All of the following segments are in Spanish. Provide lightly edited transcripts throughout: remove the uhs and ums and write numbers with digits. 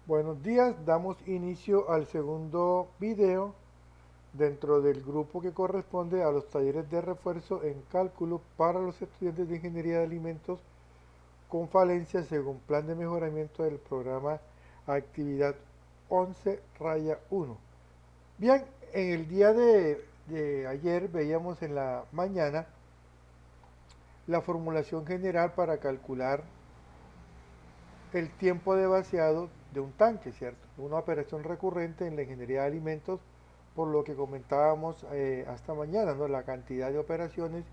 Buenos días, damos inicio al segundo video dentro del grupo que corresponde a los talleres de refuerzo en cálculo para los estudiantes de Ingeniería de Alimentos con falencias según plan de mejoramiento del programa Actividad 11-1. Bien, en el día de ayer veíamos en la mañana la formulación general para calcular el tiempo de vaciado de un tanque, ¿cierto? Una operación recurrente en la ingeniería de alimentos, por lo que comentábamos hasta mañana, ¿no? La cantidad de operaciones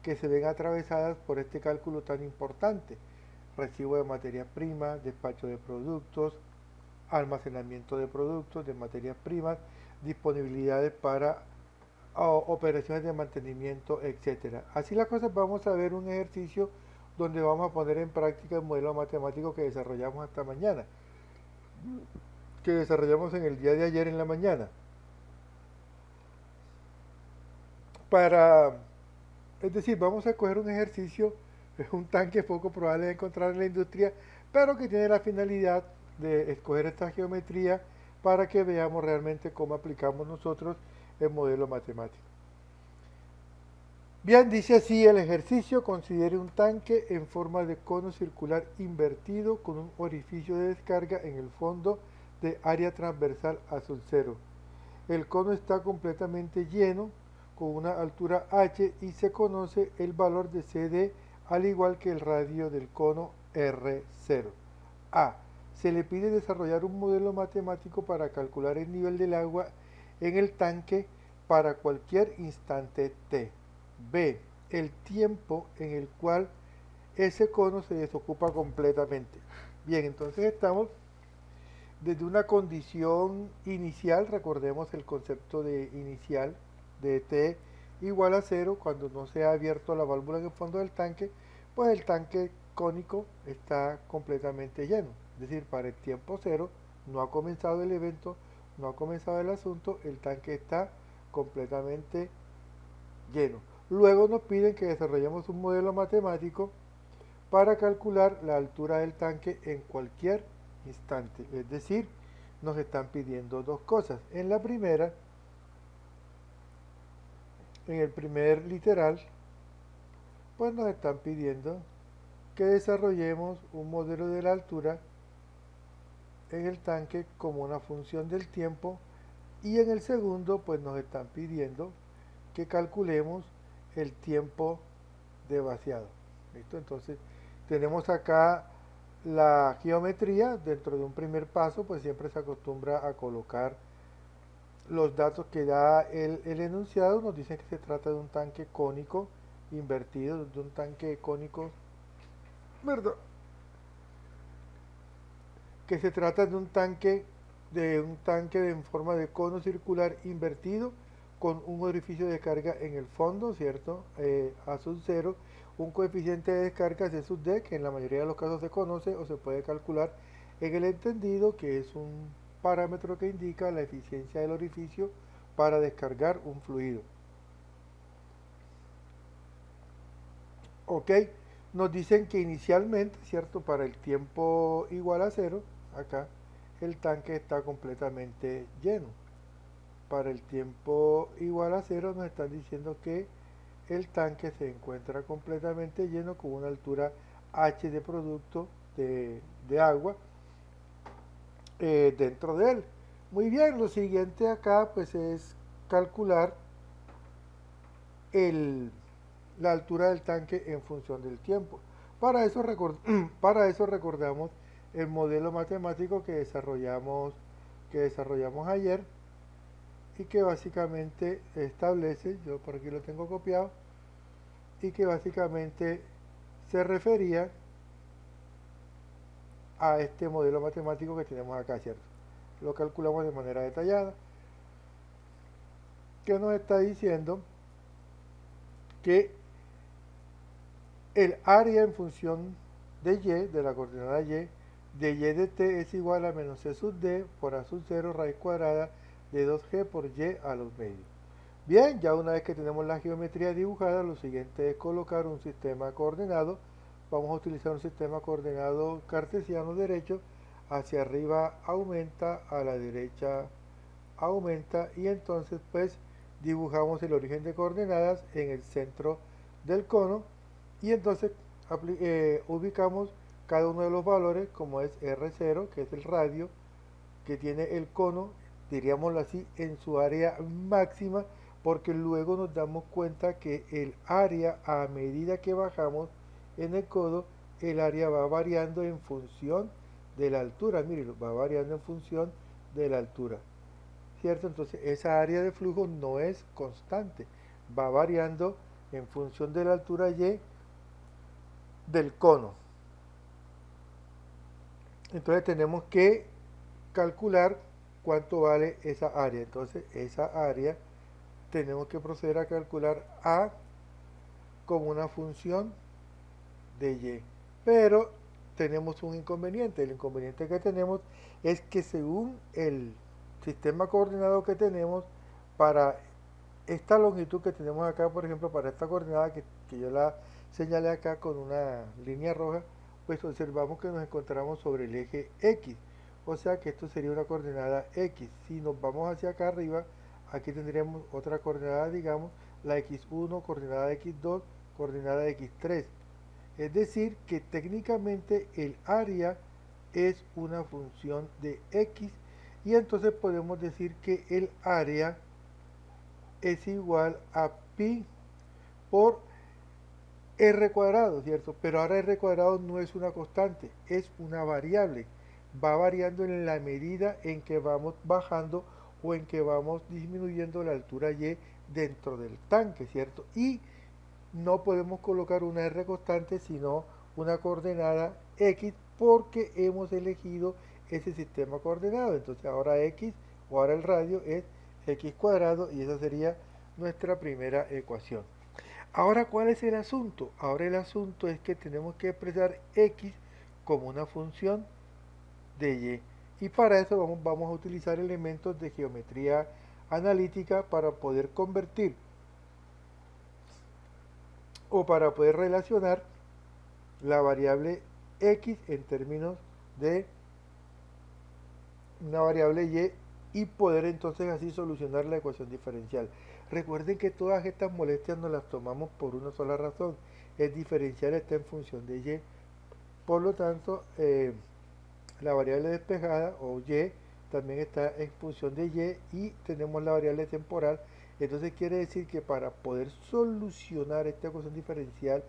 que se ven atravesadas por este cálculo tan importante. Recibo de materias primas, despacho de productos, almacenamiento de productos, de materias primas, disponibilidades para operaciones de mantenimiento, etcétera. Así las cosas, vamos a ver un ejercicio donde vamos a poner en práctica el modelo matemático que desarrollamos hasta mañana, que desarrollamos en el día de ayer en la mañana. Para, es decir, vamos a coger un ejercicio, es un tanque poco probable de encontrar en la industria, pero que tiene la finalidad de escoger esta geometría para que veamos realmente cómo aplicamos nosotros el modelo matemático. Bien, dice así el ejercicio: considere un tanque en forma de cono circular invertido con un orificio de descarga en el fondo de área transversal azul cero. El cono está completamente lleno con una altura h y se conoce el valor de CD al igual que el radio del cono R0. A. Se le pide desarrollar un modelo matemático para calcular el nivel del agua en el tanque para cualquier instante t. B. El tiempo en el cual ese cono se desocupa completamente. Bien, entonces estamos desde una condición inicial, recordemos el concepto de inicial de t igual a cero, cuando no se ha abierto la válvula en el fondo del tanque, pues el tanque cónico está completamente lleno. Es decir, para el tiempo cero no ha comenzado el evento, no ha comenzado el asunto, el tanque está completamente lleno. Luego nos piden que desarrollemos un modelo matemático para calcular la altura del tanque en cualquier instante. Es decir, nos están pidiendo dos cosas. En la primera, en el primer literal, pues nos están pidiendo que desarrollemos un modelo de la altura en el tanque como una función del tiempo, y en el segundo pues nos están pidiendo que calculemos el tiempo de vaciado. ¿Listo? Entonces tenemos acá la geometría. Dentro de un primer paso pues siempre se acostumbra a colocar los datos que da el enunciado. Nos dicen que se trata de un tanque cónico invertido, de un tanque cónico, ¿verdad? Que se trata de un tanque en forma de cono circular invertido con un orificio de carga en el fondo, ¿cierto? A sub cero, un coeficiente de descarga C sub D, que en la mayoría de los casos se conoce o se puede calcular en el entendido, que es un parámetro que indica la eficiencia del orificio para descargar un fluido. Ok, nos dicen que inicialmente, ¿cierto? Para el tiempo igual a cero, acá, el tanque está completamente lleno. Para el tiempo igual a cero nos están diciendo que el tanque se encuentra completamente lleno con una altura h de producto de agua dentro de él. Muy bien, lo siguiente acá pues es calcular el, la altura del tanque en función del tiempo. Para eso recordamos el modelo matemático que desarrollamos ayer, y que básicamente establece, yo por aquí lo tengo copiado, y que básicamente se refería a este modelo matemático que tenemos acá, ¿cierto? Lo calculamos de manera detallada, que nos está diciendo que el área en función de y, de la coordenada y de t es igual a menos c sub d por a sub 0 raíz cuadrada de 2g por y a los medios. Bien, ya una vez que tenemos la geometría dibujada, lo siguiente es colocar un sistema coordenado. Vamos a utilizar un sistema coordenado cartesiano derecho hacia arriba aumenta, a la derecha aumenta, y entonces pues dibujamos el origen de coordenadas en el centro del cono, y entonces ubicamos cada uno de los valores, como es R0, que es el radio que tiene el cono, diríamoslo así, en su área máxima, porque luego nos damos cuenta que el área, a medida que bajamos en el codo, el área va variando en función de la altura. Miren, va variando en función de la altura, ¿cierto? Entonces esa área de flujo no es constante, va variando en función de la altura y del cono. Entonces tenemos que calcular cuánto vale esa área. Entonces esa área tenemos que proceder a calcular A como una función de Y. Pero tenemos un inconveniente. El inconveniente que tenemos es que según el sistema coordinado que tenemos, para esta longitud que tenemos acá, por ejemplo, para esta coordenada que yo la señalé acá con una línea roja, pues observamos que nos encontramos sobre el eje X. O sea que esto sería una coordenada X. Si nos vamos hacia acá arriba, aquí tendríamos otra coordenada, digamos, la X1, coordenada X2, coordenada X3. Es decir, que técnicamente el área es una función de X, y entonces podemos decir que el área es igual a pi por r cuadrado, ¿cierto? Pero ahora r cuadrado no es una constante, es una variable. Va variando en la medida en que vamos bajando o en que vamos disminuyendo la altura y dentro del tanque, ¿cierto? Y no podemos colocar una r constante, sino una coordenada x, porque hemos elegido ese sistema coordenado. Entonces ahora x, o ahora el radio, es x cuadrado, y esa sería nuestra primera ecuación. Ahora, ¿cuál es el asunto? Ahora el asunto es que tenemos que expresar x como una función de y para eso vamos a utilizar elementos de geometría analítica para poder convertir o para poder relacionar la variable x en términos de una variable y poder entonces así solucionar la ecuación diferencial. Recuerden que todas estas molestias nos las tomamos por una sola razón: el diferencial está en función de y. Por lo tanto, la variable despejada, o y, también está en función de y tenemos la variable temporal. Entonces quiere decir que para poder solucionar esta ecuación diferencial,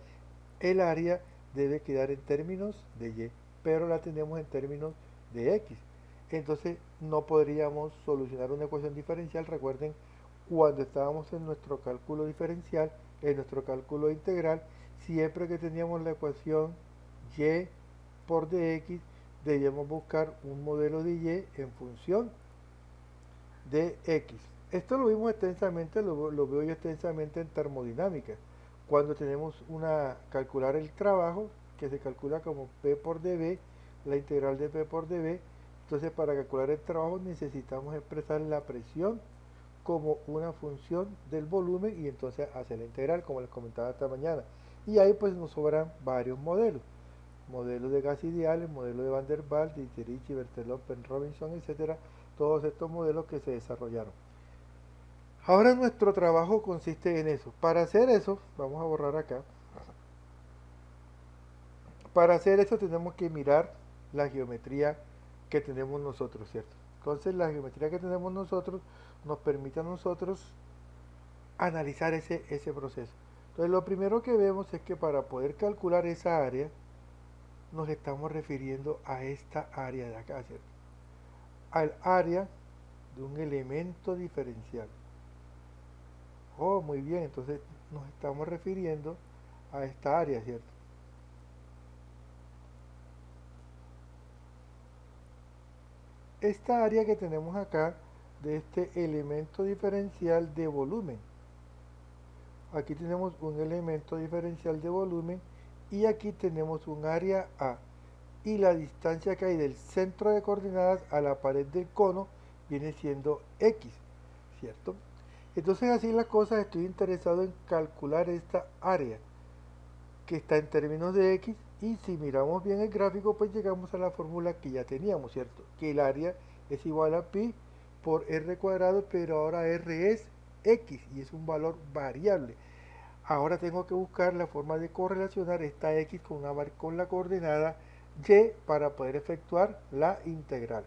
el área debe quedar en términos de y, pero la tenemos en términos de x. Entonces no podríamos solucionar una ecuación diferencial. Recuerden, cuando estábamos en nuestro cálculo diferencial, en nuestro cálculo integral, siempre que teníamos la ecuación y por dx, debíamos buscar un modelo de y en función de x. Esto lo vimos extensamente, lo veo yo extensamente en termodinámica, cuando tenemos calcular el trabajo, que se calcula como P por dB, la integral de P por dB. Entonces, para calcular el trabajo necesitamos expresar la presión como una función del volumen, y entonces hacer la integral, como les comentaba esta mañana. Y ahí pues nos sobran varios modelos: modelo de gas ideal, el modelo de Van der Waals, de Dieterich, Berthelot, Ben Robinson, etcétera. Todos estos modelos que se desarrollaron. Ahora nuestro trabajo consiste en eso. Para hacer eso, vamos a borrar acá. Para hacer eso tenemos que mirar la geometría que tenemos nosotros, ¿cierto? Entonces la geometría que tenemos nosotros nos permite a nosotros analizar ese proceso. Entonces lo primero que vemos es que para poder calcular esa área, nos estamos refiriendo a esta área de acá, ¿cierto? Al área de un elemento diferencial. Oh, muy bien, entonces nos estamos refiriendo a esta área, ¿cierto? Esta área que tenemos acá, de este elemento diferencial de volumen. Aquí tenemos un elemento diferencial de volumen, y aquí tenemos un área A, y la distancia que hay del centro de coordenadas a la pared del cono viene siendo x, ¿cierto? Entonces, así las cosas, estoy interesado en calcular esta área que está en términos de x, Y si miramos bien el gráfico, pues llegamos a la fórmula que ya teníamos, ¿cierto? Que el área es igual a pi por r cuadrado, pero ahora r es x y es un valor variable. Ahora tengo que buscar la forma de correlacionar esta x con la coordenada y para poder efectuar la integral.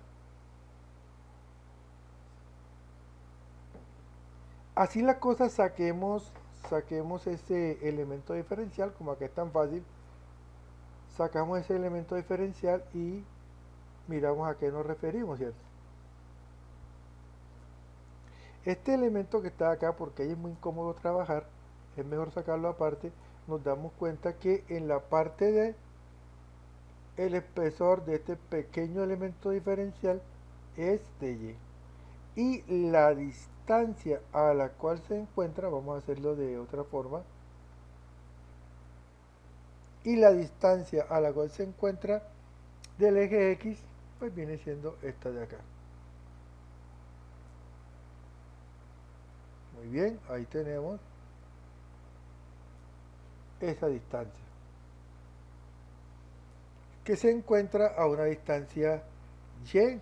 Así la cosa, saquemos ese elemento diferencial, como acá es tan fácil, sacamos ese elemento diferencial y miramos a qué nos referimos, ¿cierto? Este elemento que está acá, porque ahí es muy incómodo trabajar, es mejor sacarlo aparte, nos damos cuenta que en la parte de el espesor de este pequeño elemento diferencial es de y. Y la distancia a la cual se encuentra, vamos a hacerlo de otra forma, y la distancia a la cual se encuentra del eje X, pues viene siendo esta de acá. Muy bien, ahí tenemos esa distancia, que se encuentra a una distancia y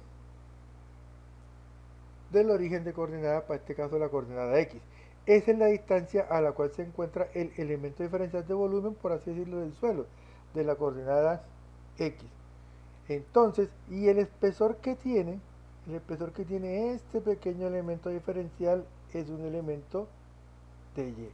del origen de coordenada, para este caso la coordenada X. Esa es la distancia a la cual se encuentra el elemento diferencial de volumen, por así decirlo, del suelo, de la coordenada X. Entonces, y el espesor que tiene este pequeño elemento diferencial es un elemento de Y.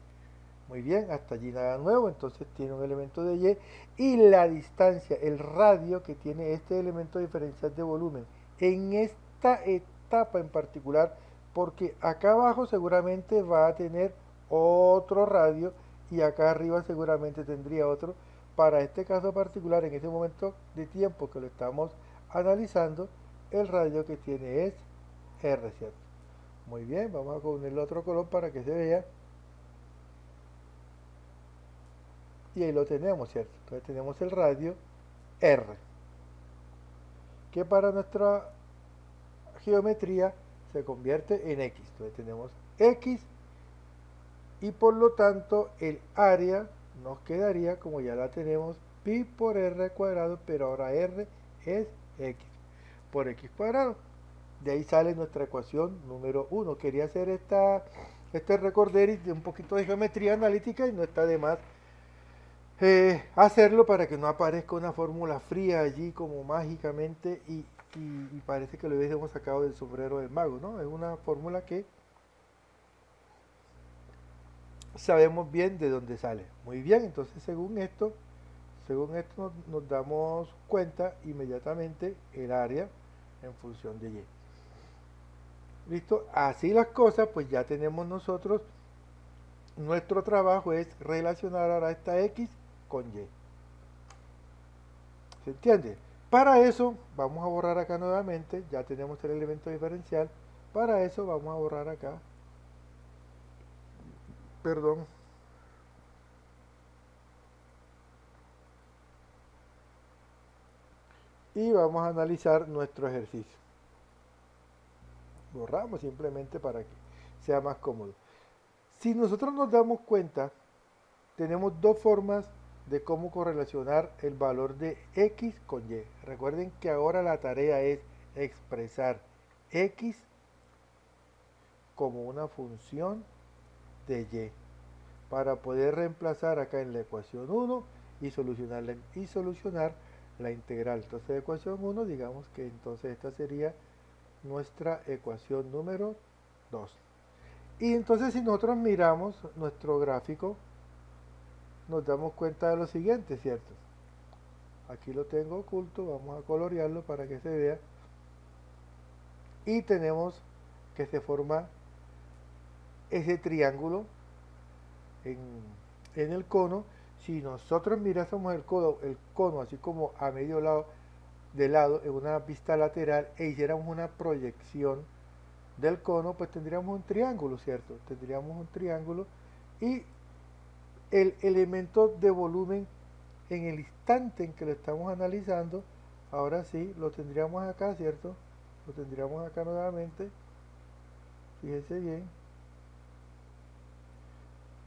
Muy bien, hasta allí nada nuevo, entonces tiene un elemento de Y y la distancia, el radio que tiene este elemento diferencial de volumen en esta etapa en particular, porque acá abajo seguramente va a tener otro radio y acá arriba seguramente tendría otro. Para este caso particular, en ese momento de tiempo que lo estamos analizando, el radio que tiene es R, ¿cierto? Muy bien, vamos a ponerle otro color para que se vea. Y ahí lo tenemos, ¿cierto? Entonces tenemos el radio R, que para nuestra geometría se convierte en X. Entonces tenemos X y por lo tanto el área nos quedaría, como ya la tenemos, pi por r cuadrado, pero ahora r es X por X cuadrado. De ahí sale nuestra ecuación número 1. Quería hacer este recorderis de un poquito de geometría analítica y no está de más hacerlo para que no aparezca una fórmula fría allí como mágicamente y parece que lo hubiésemos sacado del sombrero del mago, ¿no? Es una fórmula que sabemos bien de dónde sale. Muy bien, entonces según esto nos damos cuenta inmediatamente el área en función de y. ¿Listo? Así las cosas, pues ya tenemos nosotros, nuestro trabajo es relacionar ahora esta x con y. ¿Se entiende? Para eso vamos a borrar acá nuevamente, ya tenemos el elemento diferencial. Para eso vamos a borrar acá, perdón, y vamos a analizar nuestro ejercicio. Borramos simplemente para que sea más cómodo. Si nosotros nos damos cuenta, tenemos dos formas de cómo correlacionar el valor de x con y. Recuerden que ahora la tarea es expresar x como una función de y para poder reemplazar acá en la ecuación 1 y solucionar la integral. Entonces, de ecuación 1, digamos que entonces esta sería nuestra ecuación número 2. Y entonces si nosotros miramos nuestro gráfico, nos damos cuenta de lo siguiente, ¿cierto? Aquí lo tengo oculto, vamos a colorearlo para que se vea. Y tenemos que se forma ese triángulo en, en el cono. Si nosotros mirásemos el cono así como a medio lado, de lado, en una vista lateral, e hiciéramos una proyección del cono, pues tendríamos un triángulo, ¿cierto? Tendríamos un triángulo y el elemento de volumen en el instante en que lo estamos analizando, ahora sí, lo tendríamos acá, ¿cierto? Lo tendríamos acá nuevamente, fíjense bien,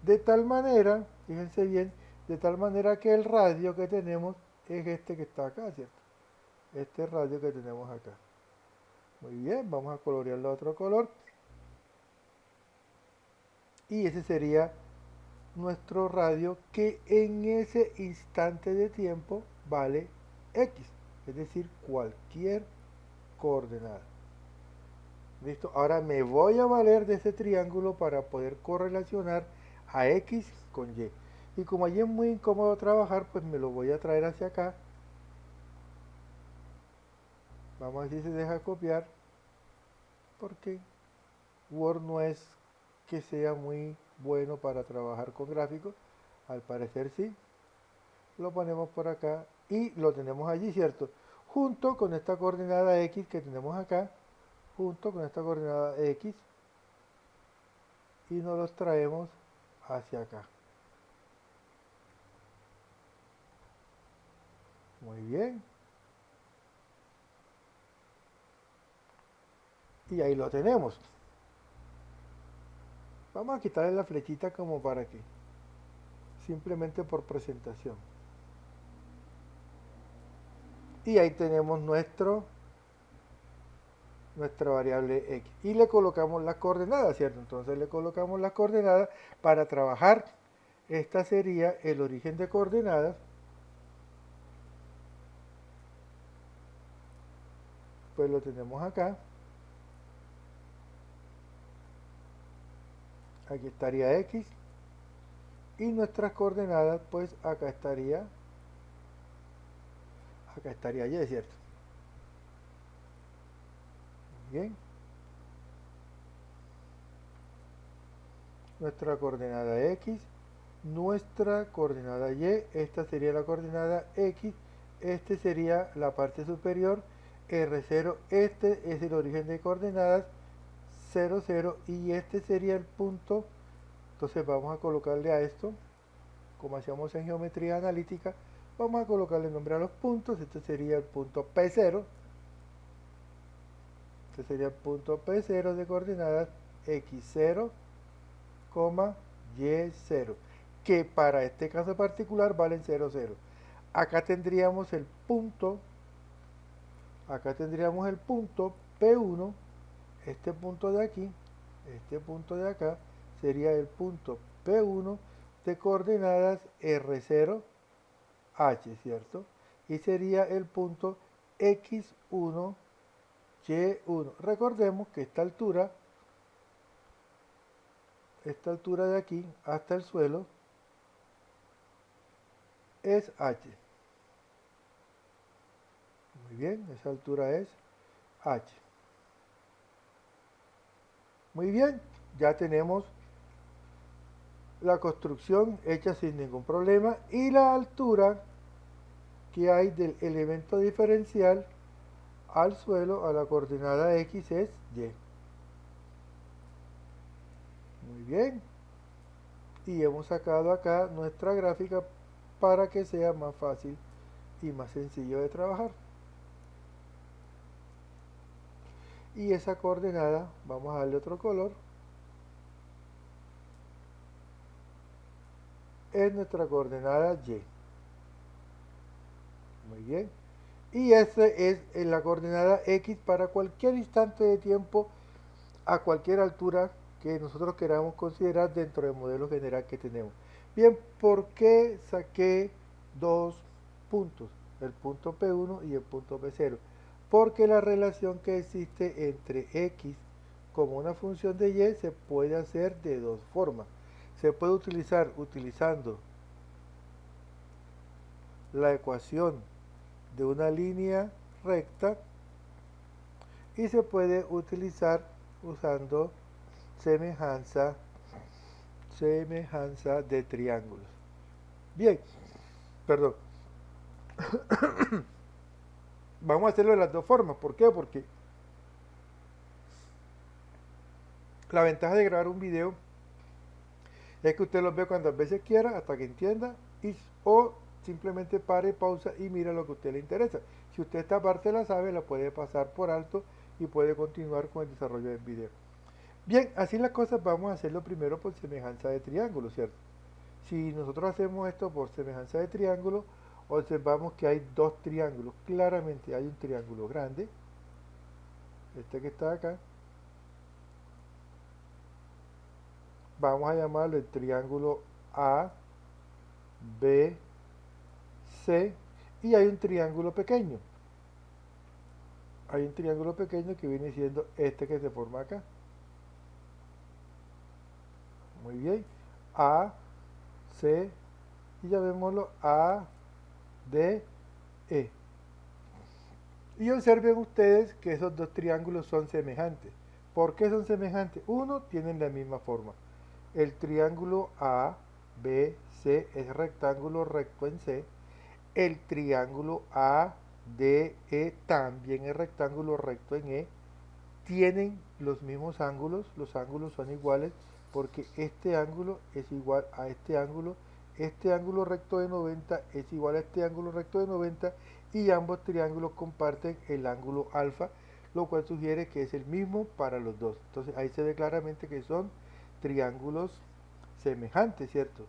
de tal manera, fíjense bien, de tal manera que el radio que tenemos es este que está acá, ¿cierto? Este radio que tenemos acá. Muy bien, vamos a colorearlo a otro color. Y ese sería nuestro radio que en ese instante de tiempo vale X, es decir, cualquier coordenada. ¿Listo? Ahora me voy a valer de ese triángulo para poder correlacionar a X con Y. Y como allí es muy incómodo trabajar, pues me lo voy a traer hacia acá. Vamos a ver si se deja copiar, porque Word no es que sea muy bueno para trabajar con gráficos. Al parecer sí. Lo ponemos por acá y lo tenemos allí, ¿cierto? Junto con esta coordenada X que tenemos acá, junto con esta coordenada X, y nos los traemos hacia acá. Muy bien. Y ahí lo tenemos. Vamos a quitarle la flechita como para que, simplemente por presentación. Y ahí tenemos nuestra variable X. Y le colocamos las coordenadas, ¿cierto? Entonces le colocamos las coordenadas para trabajar. Esta sería el origen de coordenadas. Pues lo tenemos acá. Aquí estaría X. Y nuestras coordenadas, pues acá estaría Y, ¿cierto? Bien. Nuestra coordenada X, nuestra coordenada Y, esta sería la coordenada X, este sería la parte superior, R0, este es el origen de coordenadas, 0, 0, y este sería el punto. Entonces vamos a colocarle a esto, como hacíamos en geometría analítica, vamos a colocarle nombre a los puntos. Este sería el punto P0, este sería el punto P0 de coordenadas X0, Y0, que para este caso particular valen 0, 0. Acá tendríamos el punto P1, este punto de aquí, este punto de acá, sería el punto P1 de coordenadas R0, H, ¿cierto? Y sería el punto X1, Y1. Recordemos que esta altura de aquí hasta el suelo es H. Muy bien, esa altura es H. Muy bien, ya tenemos la construcción hecha sin ningún problema y la altura que hay del elemento diferencial al suelo a la coordenada X es Y. Muy bien. Y hemos sacado acá nuestra gráfica para que sea más fácil y más sencillo de trabajar. Y esa coordenada, vamos a darle otro color, es nuestra coordenada Y. Muy bien. Y esa es la coordenada X para cualquier instante de tiempo a cualquier altura que nosotros queramos considerar dentro del modelo general que tenemos. Bien, ¿por qué saqué dos puntos? El punto P1 y el punto P0. Porque la relación que existe entre X como una función de Y se puede hacer de dos formas. Se puede utilizar utilizando la ecuación de una línea recta y se puede utilizar usando semejanza de triángulos. Bien, perdón. Vamos a hacerlo de las dos formas. ¿Por qué? Porque la ventaja de grabar un video es que usted lo ve cuantas veces quiera hasta que entienda o simplemente pare, pausa y mira lo que a usted le interesa. Si usted esta parte la sabe, la puede pasar por alto y puede continuar con el desarrollo del video. Bien, así las cosas vamos a hacerlo primero por semejanza de triángulo, ¿cierto? Si nosotros hacemos esto por semejanza de triángulo, observamos que hay dos triángulos. Claramente hay un triángulo grande, este que está acá. Vamos a llamarlo el triángulo A, B, C, y hay un triángulo pequeño. Hay un triángulo pequeño que viene siendo este que se forma acá. Muy bien. A, C, y llamémoslo A, D, E. Y observen ustedes que esos dos triángulos son semejantes. ¿Por qué son semejantes? Uno, tienen la misma forma. El triángulo A, B, C es rectángulo recto en C. El triángulo A, D, E también es rectángulo recto en E. Tienen los mismos ángulos, los ángulos son iguales porque este ángulo es igual a este ángulo recto de 90 es igual a este ángulo recto de 90 y ambos triángulos comparten el ángulo alfa, lo cual sugiere que es el mismo para los dos. Entonces ahí se ve claramente que son triángulos semejantes, ¿cierto?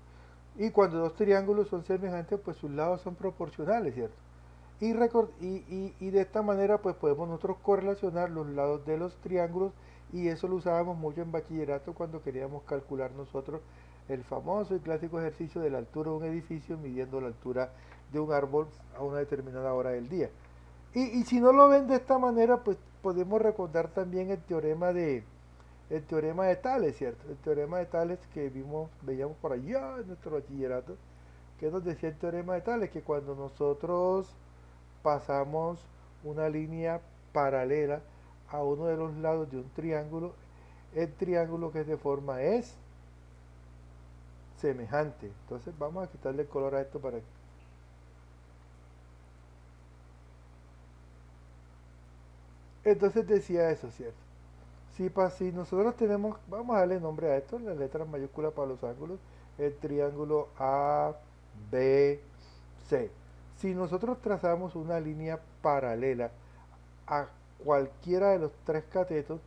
Y cuando dos triángulos son semejantes, pues sus lados son proporcionales, ¿cierto? Y de esta manera pues podemos nosotros correlacionar los lados de los triángulos y eso lo usábamos mucho en bachillerato cuando queríamos calcular nosotros el famoso y clásico ejercicio de la altura de un edificio midiendo la altura de un árbol a una determinada hora del día. Y si no lo ven de esta manera, pues podemos recordar también el teorema de Tales, ¿cierto? El teorema de Tales que veíamos por allá en nuestro bachillerato, que nos decía el teorema de Tales, que cuando nosotros pasamos una línea paralela a uno de los lados de un triángulo, el triángulo que se forma es semejante. Entonces vamos a quitarle el color a esto para que... Entonces decía eso, ¿cierto? Si nosotros tenemos, vamos a darle nombre a esto, las letras mayúsculas para los ángulos, el triángulo A, B, C. Si nosotros trazamos una línea paralela a cualquiera de los tres catetos,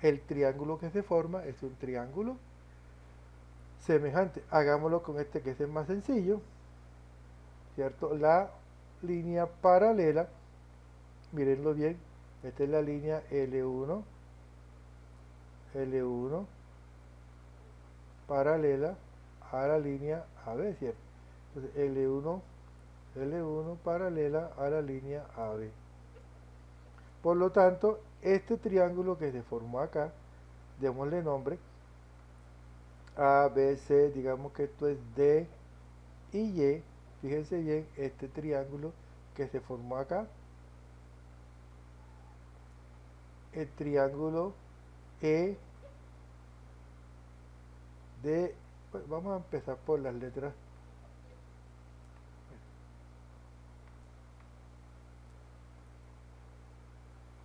el triángulo que se forma es un triángulo semejante. Hagámoslo con este que es el más sencillo, ¿cierto? La línea paralela, mírenlo bien, esta es la línea L1, L1, paralela a la línea AB, ¿cierto? Entonces L1, L1 paralela a la línea AB. Por lo tanto, este triángulo que se formó acá, démosle nombre A, B, C, digamos que esto es D y Y. Fíjense bien, este triángulo que se formó acá, el triángulo E, D, pues vamos a empezar por las letras.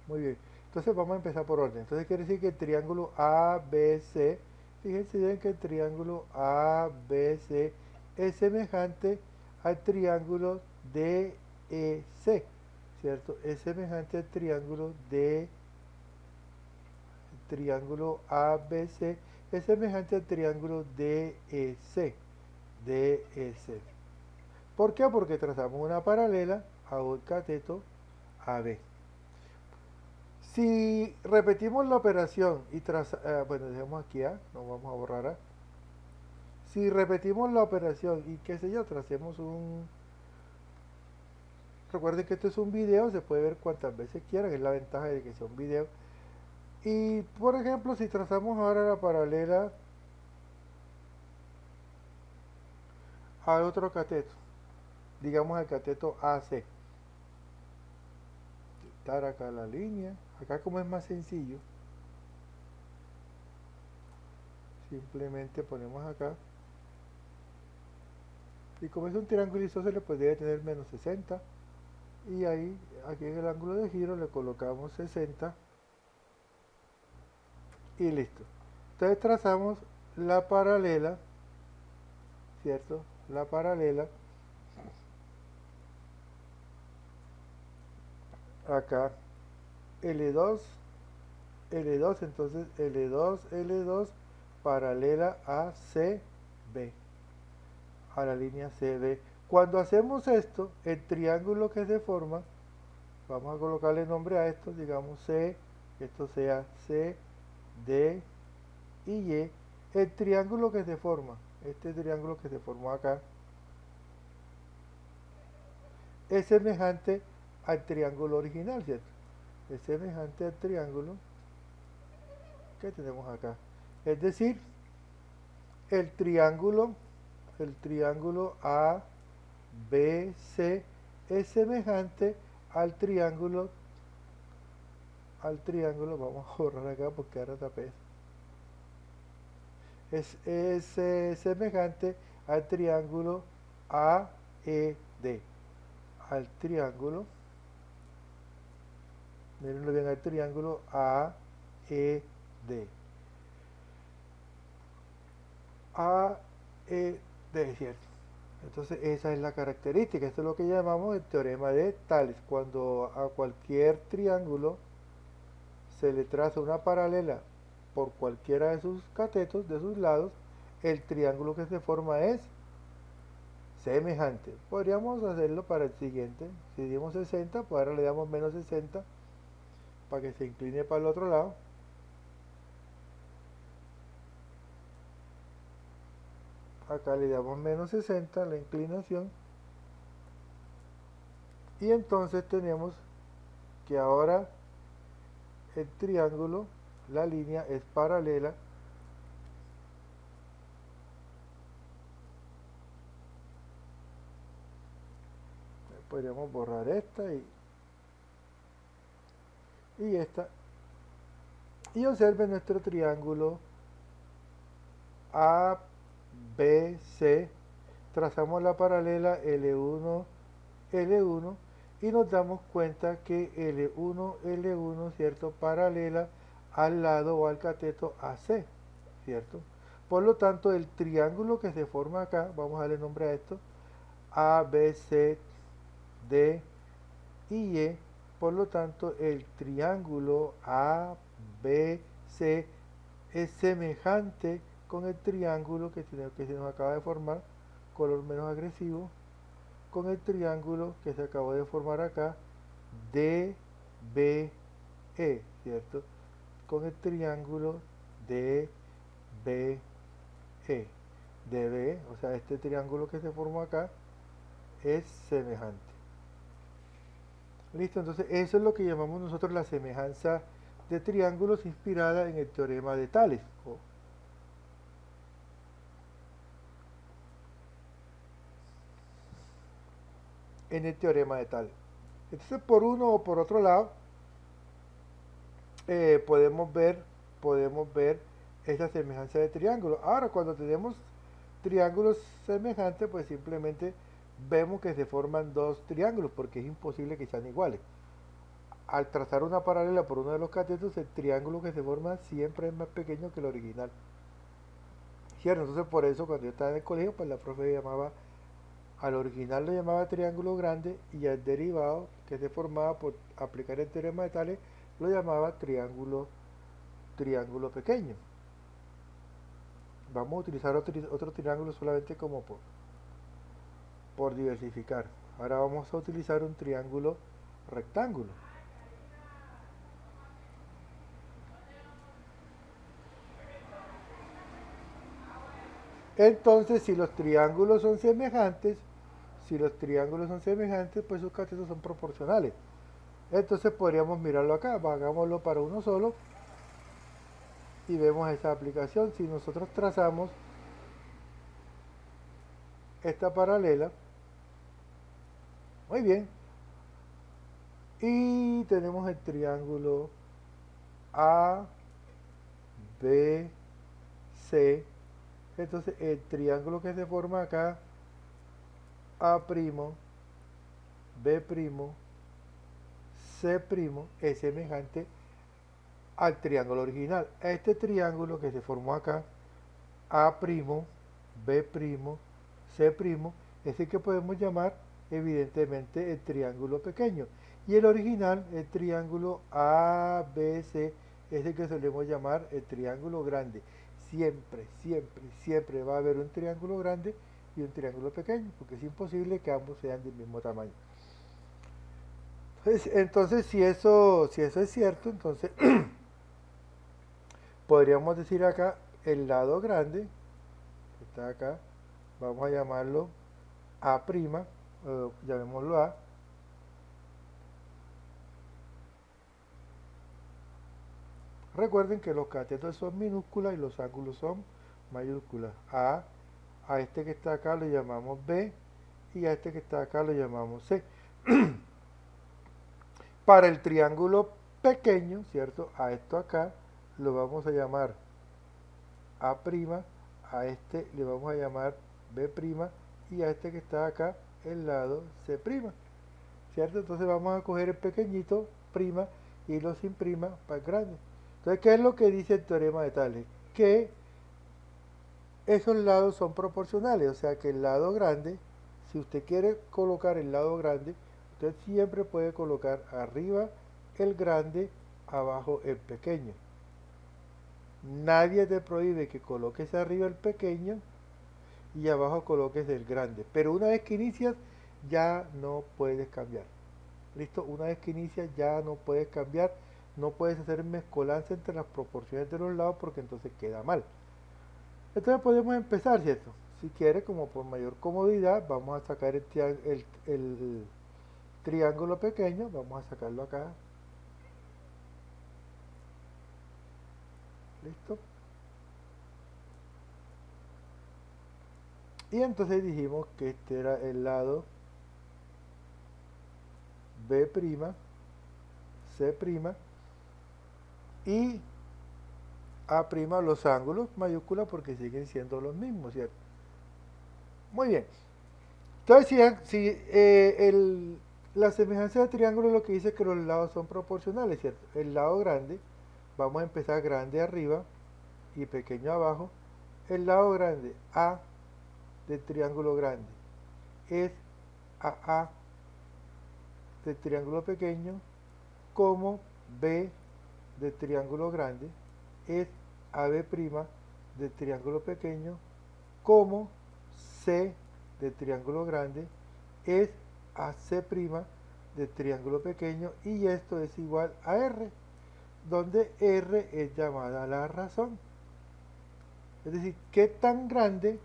Muy bien, entonces vamos a empezar por orden. Entonces quiere decir que el triángulo ABC, fíjense bien que el triángulo ABC es semejante al triángulo DEC, ¿cierto? Es semejante al triángulo triángulo ABC, es semejante al triángulo DEC, DEC. ¿Por qué? Porque trazamos una paralela a un cateto AB. Si repetimos la operación y bueno, dejemos aquí A, no vamos a borrar A. Si repetimos la operación y qué sé yo, tracemos un... Recuerden que esto es un video, se puede ver cuantas veces quieran, es la ventaja de que sea un video. Y por ejemplo, si trazamos ahora la paralela al otro cateto, digamos el cateto AC. Quitar acá la línea, acá como es más sencillo, simplemente ponemos acá. Y como es un triángulo isósceles, pues debe tener menos 60. Y ahí, aquí en el ángulo de giro, le colocamos 60. Y listo. Entonces trazamos la paralela, ¿cierto? La paralela. Acá, L2, L2, entonces L2, L2, paralela a CB, a la línea CB. Cuando hacemos esto, el triángulo que se forma, vamos a colocarle nombre a esto, digamos C, que esto sea C, D y Y, el triángulo que se forma, este triángulo que se formó acá, es semejante al triángulo original, ¿cierto? Es semejante al triángulo que tenemos acá. Es decir, el triángulo A, B, C es semejante al triángulo, vamos a borrar acá porque ahora tapé. Es semejante al triángulo AED. Al triángulo, mírenlo bien, al triángulo AED. AED, ¿cierto? Entonces esa es la característica, esto es lo que llamamos el teorema de Tales. Cuando a cualquier triángulo se le traza una paralela por cualquiera de sus catetos, de sus lados, el triángulo que se forma es semejante. Podríamos hacerlo para el siguiente. Si dimos 60, pues ahora le damos menos 60 para que se incline para el otro lado. Acá le damos menos 60 la inclinación. Y entonces tenemos que ahora el triángulo, la línea es paralela podríamos borrar esta y esta y observen nuestro triángulo ABC, trazamos la paralela L1 L1 y nos damos cuenta que L1 L1, cierto, paralela al lado o al cateto AC, cierto. Por lo tanto, el triángulo que se forma acá, vamos a darle nombre a esto, A, B, C, D y E. Por lo tanto, el triángulo A, B, C es semejante con el triángulo que se nos acaba de formar, color menos agresivo, con el triángulo que se acabó de formar acá, DBE, ¿cierto? Con el triángulo DBE. DBE, o sea, este triángulo que se formó acá es semejante. Listo, entonces eso es lo que llamamos nosotros la semejanza de triángulos inspirada en el teorema de Tales. En el teorema de Tales. Entonces, por uno o por otro lado, podemos ver esa semejanza de triángulo. Ahora, cuando tenemos triángulos semejantes, pues simplemente vemos que se forman dos triángulos, porque es imposible que sean iguales. Al trazar una paralela por uno de los catetos, el triángulo que se forma siempre es más pequeño que el original. ¿Cierto? Entonces, por eso cuando yo estaba en el colegio, pues la profe llamaba, al original lo llamaba triángulo grande y al derivado que se formaba por aplicar el teorema de Tales lo llamaba triángulo pequeño. Vamos a utilizar otro triángulo solamente como por diversificar. Ahora vamos a utilizar un triángulo rectángulo. Entonces, si los triángulos son semejantes, pues sus catetos son proporcionales. Entonces podríamos mirarlo acá, hagámoslo para uno solo y vemos esa aplicación. Si nosotros trazamos esta paralela, muy bien, y tenemos el triángulo A, B, C. Entonces el triángulo que se forma acá, A', B', C' es semejante al triángulo original. Este triángulo que se formó acá, A', B', C', es el que podemos llamar evidentemente el triángulo pequeño. Y el original, el triángulo ABC, es el que solemos llamar el triángulo grande. Siempre va a haber un triángulo grande y un triángulo pequeño, porque es imposible que ambos sean del mismo tamaño. Entonces si eso es cierto, entonces podríamos decir acá el lado grande, que está acá, vamos a llamarlo A', llamémoslo A. Recuerden que los catetos son minúsculas y los ángulos son mayúsculas. A este que está acá lo llamamos B y a este que está acá lo llamamos C. Para el triángulo pequeño, ¿cierto? A esto acá lo vamos a llamar A', a este le vamos a llamar B' y a este que está acá el lado C', ¿cierto? Entonces vamos a coger el pequeñito prima y lo sin prima para el grande. Entonces, ¿qué es lo que dice el teorema de Tales? Que esos lados son proporcionales, o sea que el lado grande, si usted quiere colocar el lado grande, usted siempre puede colocar arriba el grande, abajo el pequeño. Nadie te prohíbe que coloques arriba el pequeño y abajo coloques el grande, pero una vez que inicias ya no puedes cambiar. ¿Listo? Una vez que inicias ya no puedes cambiar, no puedes hacer mezcolanza entre las proporciones de los lados porque entonces queda mal. Entonces podemos empezar, ¿cierto? Si quiere, como por mayor comodidad, vamos a sacar el triángulo pequeño, vamos a sacarlo acá. ¿Listo? Y entonces dijimos que este era el lado B', C' y A' los ángulos mayúsculas porque siguen siendo los mismos, ¿cierto? Muy bien. Entonces, la semejanza de triángulo lo que dice es que los lados son proporcionales, ¿cierto? El lado grande, vamos a empezar grande arriba y pequeño abajo. El lado grande, A del triángulo grande, es AA del triángulo pequeño, como B del triángulo grande es AB' del triángulo pequeño, como C del triángulo grande es AC' del triángulo pequeño, y esto es igual a R, donde R es llamada la razón. Es decir, ¿qué tan grande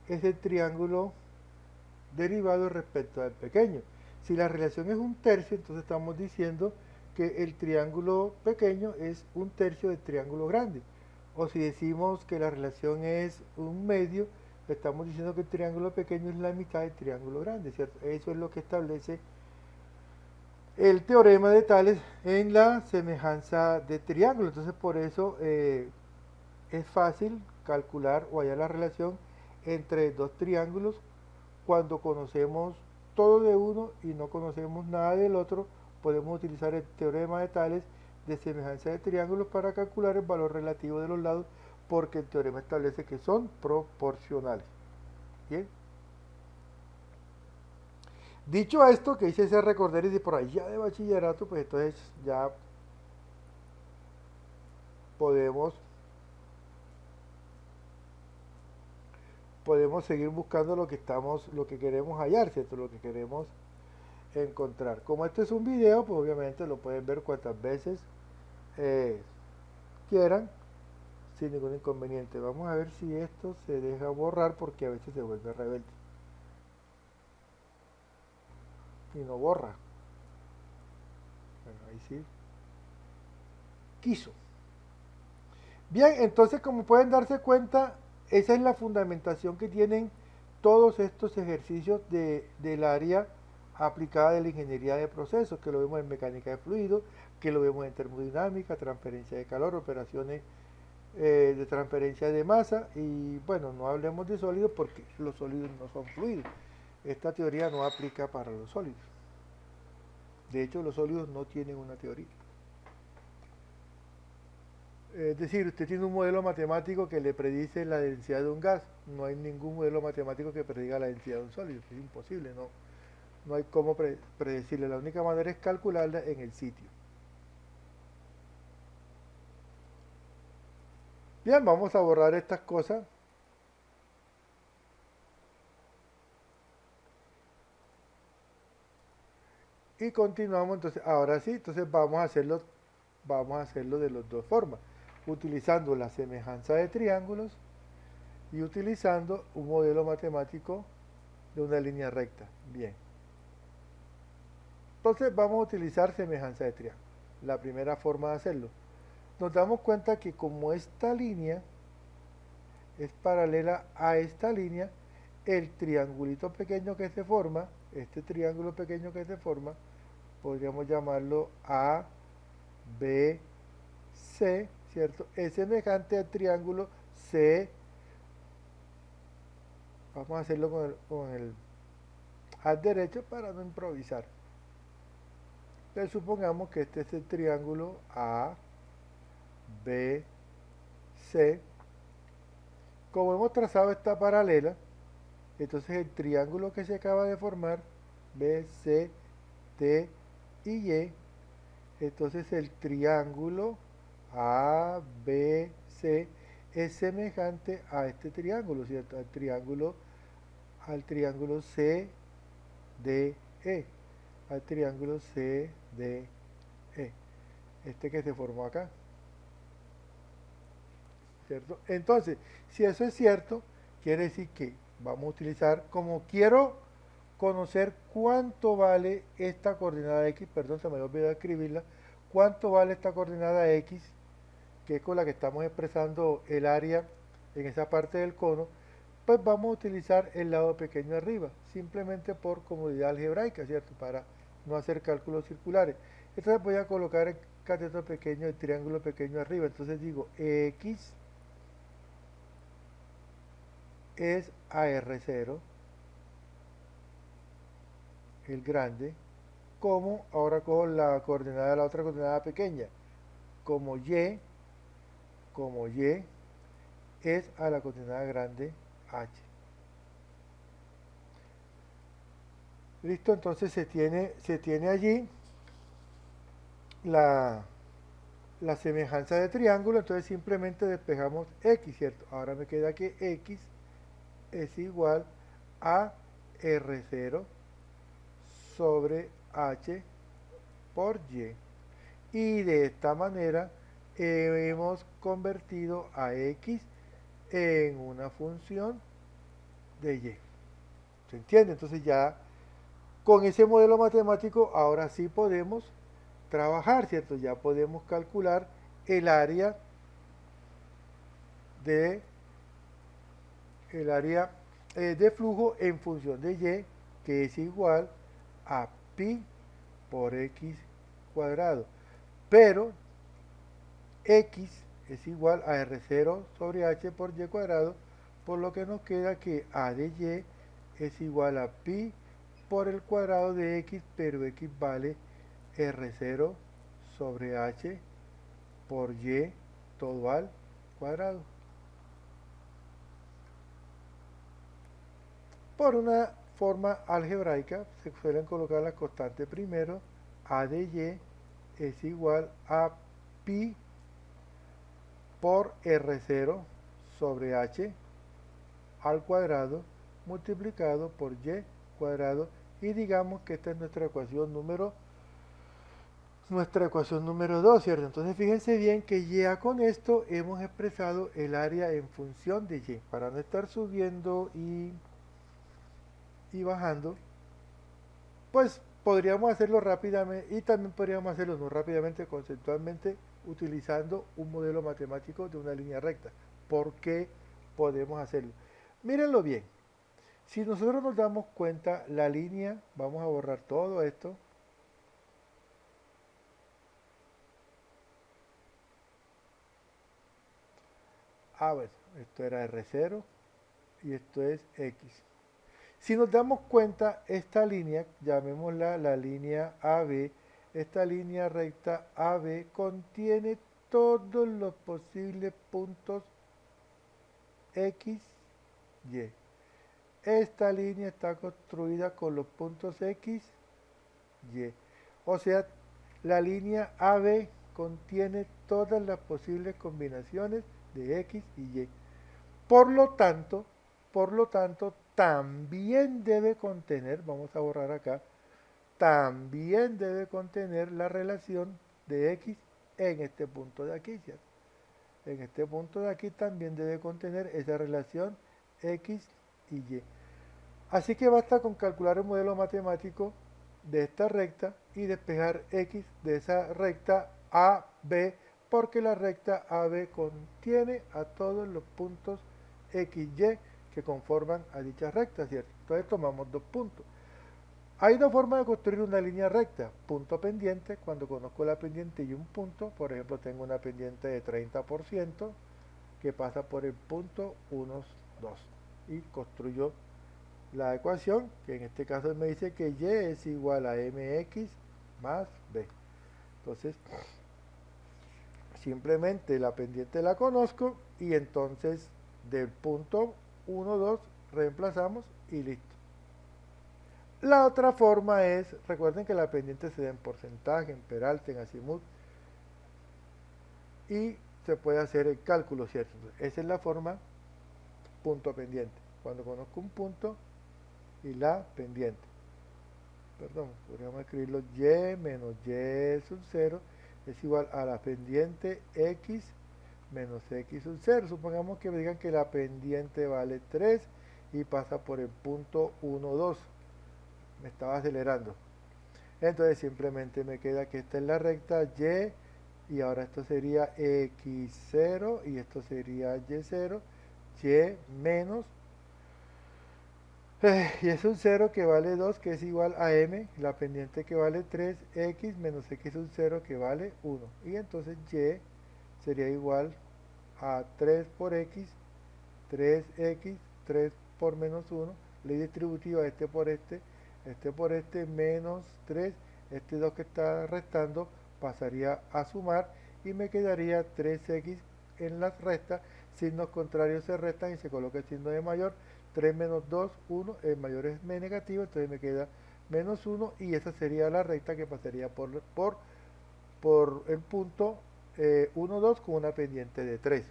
es el triángulo derivado respecto al pequeño? Si la relación es un tercio, entonces estamos diciendo que el triángulo pequeño es un tercio del triángulo grande. O si decimos que la relación es un medio, estamos diciendo que el triángulo pequeño es la mitad del triángulo grande, ¿cierto? Eso es lo que establece el teorema de Tales en la semejanza de triángulo. Entonces por eso es fácil calcular o hallar la relación entre dos triángulos cuando conocemos todo de uno y no conocemos nada del otro. Podemos utilizar el teorema de Tales de semejanza de triángulos para calcular el valor relativo de los lados, porque el teorema establece que son proporcionales. Bien. Dicho esto, que hice ese recordar y de por ahí ya de bachillerato, pues entonces ya podemos seguir buscando lo que queremos hallar, ¿cierto? Lo que queremos encontrar. Como este es un video, pues obviamente lo pueden ver cuantas veces quieran sin ningún inconveniente. Vamos a ver si esto se deja borrar porque a veces se vuelve rebelde y no borra. Bueno, ahí sí quiso. Bien, entonces como pueden darse cuenta, esa es la fundamentación que tienen todos estos ejercicios del área aplicada de la ingeniería de procesos, que lo vemos en mecánica de fluidos, que lo vemos en termodinámica, transferencia de calor, operaciones de transferencia de masa, y bueno, no hablemos de sólidos porque los sólidos no son fluidos. Esta teoría no aplica para los sólidos. De hecho, los sólidos no tienen una teoría. Es decir, usted tiene un modelo matemático que le predice la densidad de un gas. No hay ningún modelo matemático que prediga la densidad de un sólido. Es imposible, no hay cómo predecirle. La única manera es calcularla en el sitio. Bien, vamos a borrar estas cosas. Y continuamos, entonces, ahora sí, entonces vamos a hacerlo de las dos formas, utilizando la semejanza de triángulos y utilizando un modelo matemático de una línea recta. Bien. Entonces vamos a utilizar semejanza de triángulo. La primera forma de hacerlo. Nos damos cuenta que como esta línea es paralela a esta línea, el triangulito pequeño que se forma, este triángulo pequeño que se forma, podríamos llamarlo A, B, C, ¿cierto? Es semejante al triángulo C. Vamos a hacerlo con el al derecho para no improvisar. Entonces supongamos que este es el triángulo A, B, C. Como hemos trazado esta paralela, entonces el triángulo que se acaba de formar, B, C, D y Y, entonces el triángulo A, B, C es semejante a este triángulo, ¿cierto? Al triángulo C, D, E. Al triángulo C, D, E. Este que se formó acá. ¿Cierto? Entonces, si eso es cierto, quiere decir que vamos a utilizar, como quiero conocer cuánto vale esta coordenada X, perdón, se me había olvidado escribirla, cuánto vale esta coordenada X, que es con la que estamos expresando el área en esa parte del cono, pues vamos a utilizar el lado pequeño arriba, simplemente por comodidad algebraica, ¿cierto? Para no hacer cálculos circulares. Entonces voy a colocar el cateto pequeño, el triángulo pequeño arriba, entonces digo X es AR0, el grande, como ahora cojo la coordenada de la otra coordenada pequeña, como Y es a la coordenada grande H. Listo, entonces se tiene allí la semejanza de triángulo, entonces simplemente despejamos X, ¿cierto? Ahora me queda que X es igual a R0 sobre H por Y. Y de esta manera hemos convertido a X en una función de Y. ¿Se entiende? Entonces ya con ese modelo matemático ahora sí podemos trabajar, ¿cierto? Ya podemos calcular el área de flujo en función de Y, que es igual a pi por X cuadrado. Pero X es igual a R0 sobre H por Y cuadrado, por lo que nos queda que A de Y es igual a pi por el cuadrado de X, pero X vale R0 sobre H por Y todo al cuadrado. Por una forma algebraica se suelen colocar las constantes primero. A de Y es igual a pi por R0 sobre H al cuadrado multiplicado por Y cuadrado, y digamos que esta es nuestra ecuación número 2, ¿cierto? Entonces fíjense bien que ya con esto hemos expresado el área en función de Y, para no estar subiendo y bajando, pues podríamos hacerlo rápidamente, y también podríamos hacerlo no rápidamente, conceptualmente, utilizando un modelo matemático de una línea recta. ¿Por qué podemos hacerlo? Mírenlo bien. Si nosotros nos damos cuenta, la línea, vamos a borrar todo esto. Bueno, esto era R0 y esto es X. Si nos damos cuenta, esta línea, llamémosla la línea AB, esta línea recta AB contiene todos los posibles puntos X, Y. Esta línea está construida con los puntos X, Y. O sea, la línea AB contiene todas las posibles combinaciones de X y Y. Por lo tanto, también debe contener, vamos a borrar acá, también debe contener la relación de x en este punto de aquí, ¿cierto? En este punto de aquí también debe contener esa relación x y y. Así que basta con calcular el modelo matemático de esta recta y despejar x de esa recta AB, porque la recta AB contiene a todos los puntos x, y que conforman a dicha recta, ¿cierto? Entonces tomamos dos puntos. Hay dos formas de construir una línea recta. Punto pendiente, cuando conozco la pendiente y un punto, por ejemplo, tengo una pendiente de 30% que pasa por el punto 1, 2 y construyo la ecuación, que en este caso me dice que y es igual a mx más b. Entonces, simplemente la pendiente la conozco y entonces del punto 1, 2 reemplazamos y listo. La otra forma es, recuerden que la pendiente se da en porcentaje, en peralte, en azimut, y se puede hacer el cálculo, ¿cierto? Esa es la forma punto pendiente. Cuando conozco un punto y la pendiente. Perdón, podríamos escribirlo y menos y sub 0 es igual a la pendiente x menos x sub 0. Supongamos que me digan que la pendiente vale 3 y pasa por el punto 1, 2. Me estaba acelerando. Entonces simplemente me queda que esta es la recta y ahora esto sería x0 y esto sería y0, y menos, y es un 0 que vale 2, que es igual a m, la pendiente que vale 3, x menos x un 0 que vale 1. Y entonces y sería igual a 3 por x, 3x, 3 por menos 1, ley distributiva este por este menos 3, este 2 que está restando pasaría a sumar y me quedaría 3x en las restas, signos contrarios se restan y se coloca el signo de mayor, 3 menos 2, 1, el mayor es negativo, entonces me queda menos 1 y esa sería la recta que pasaría por el punto 1, 2 con una pendiente de 3.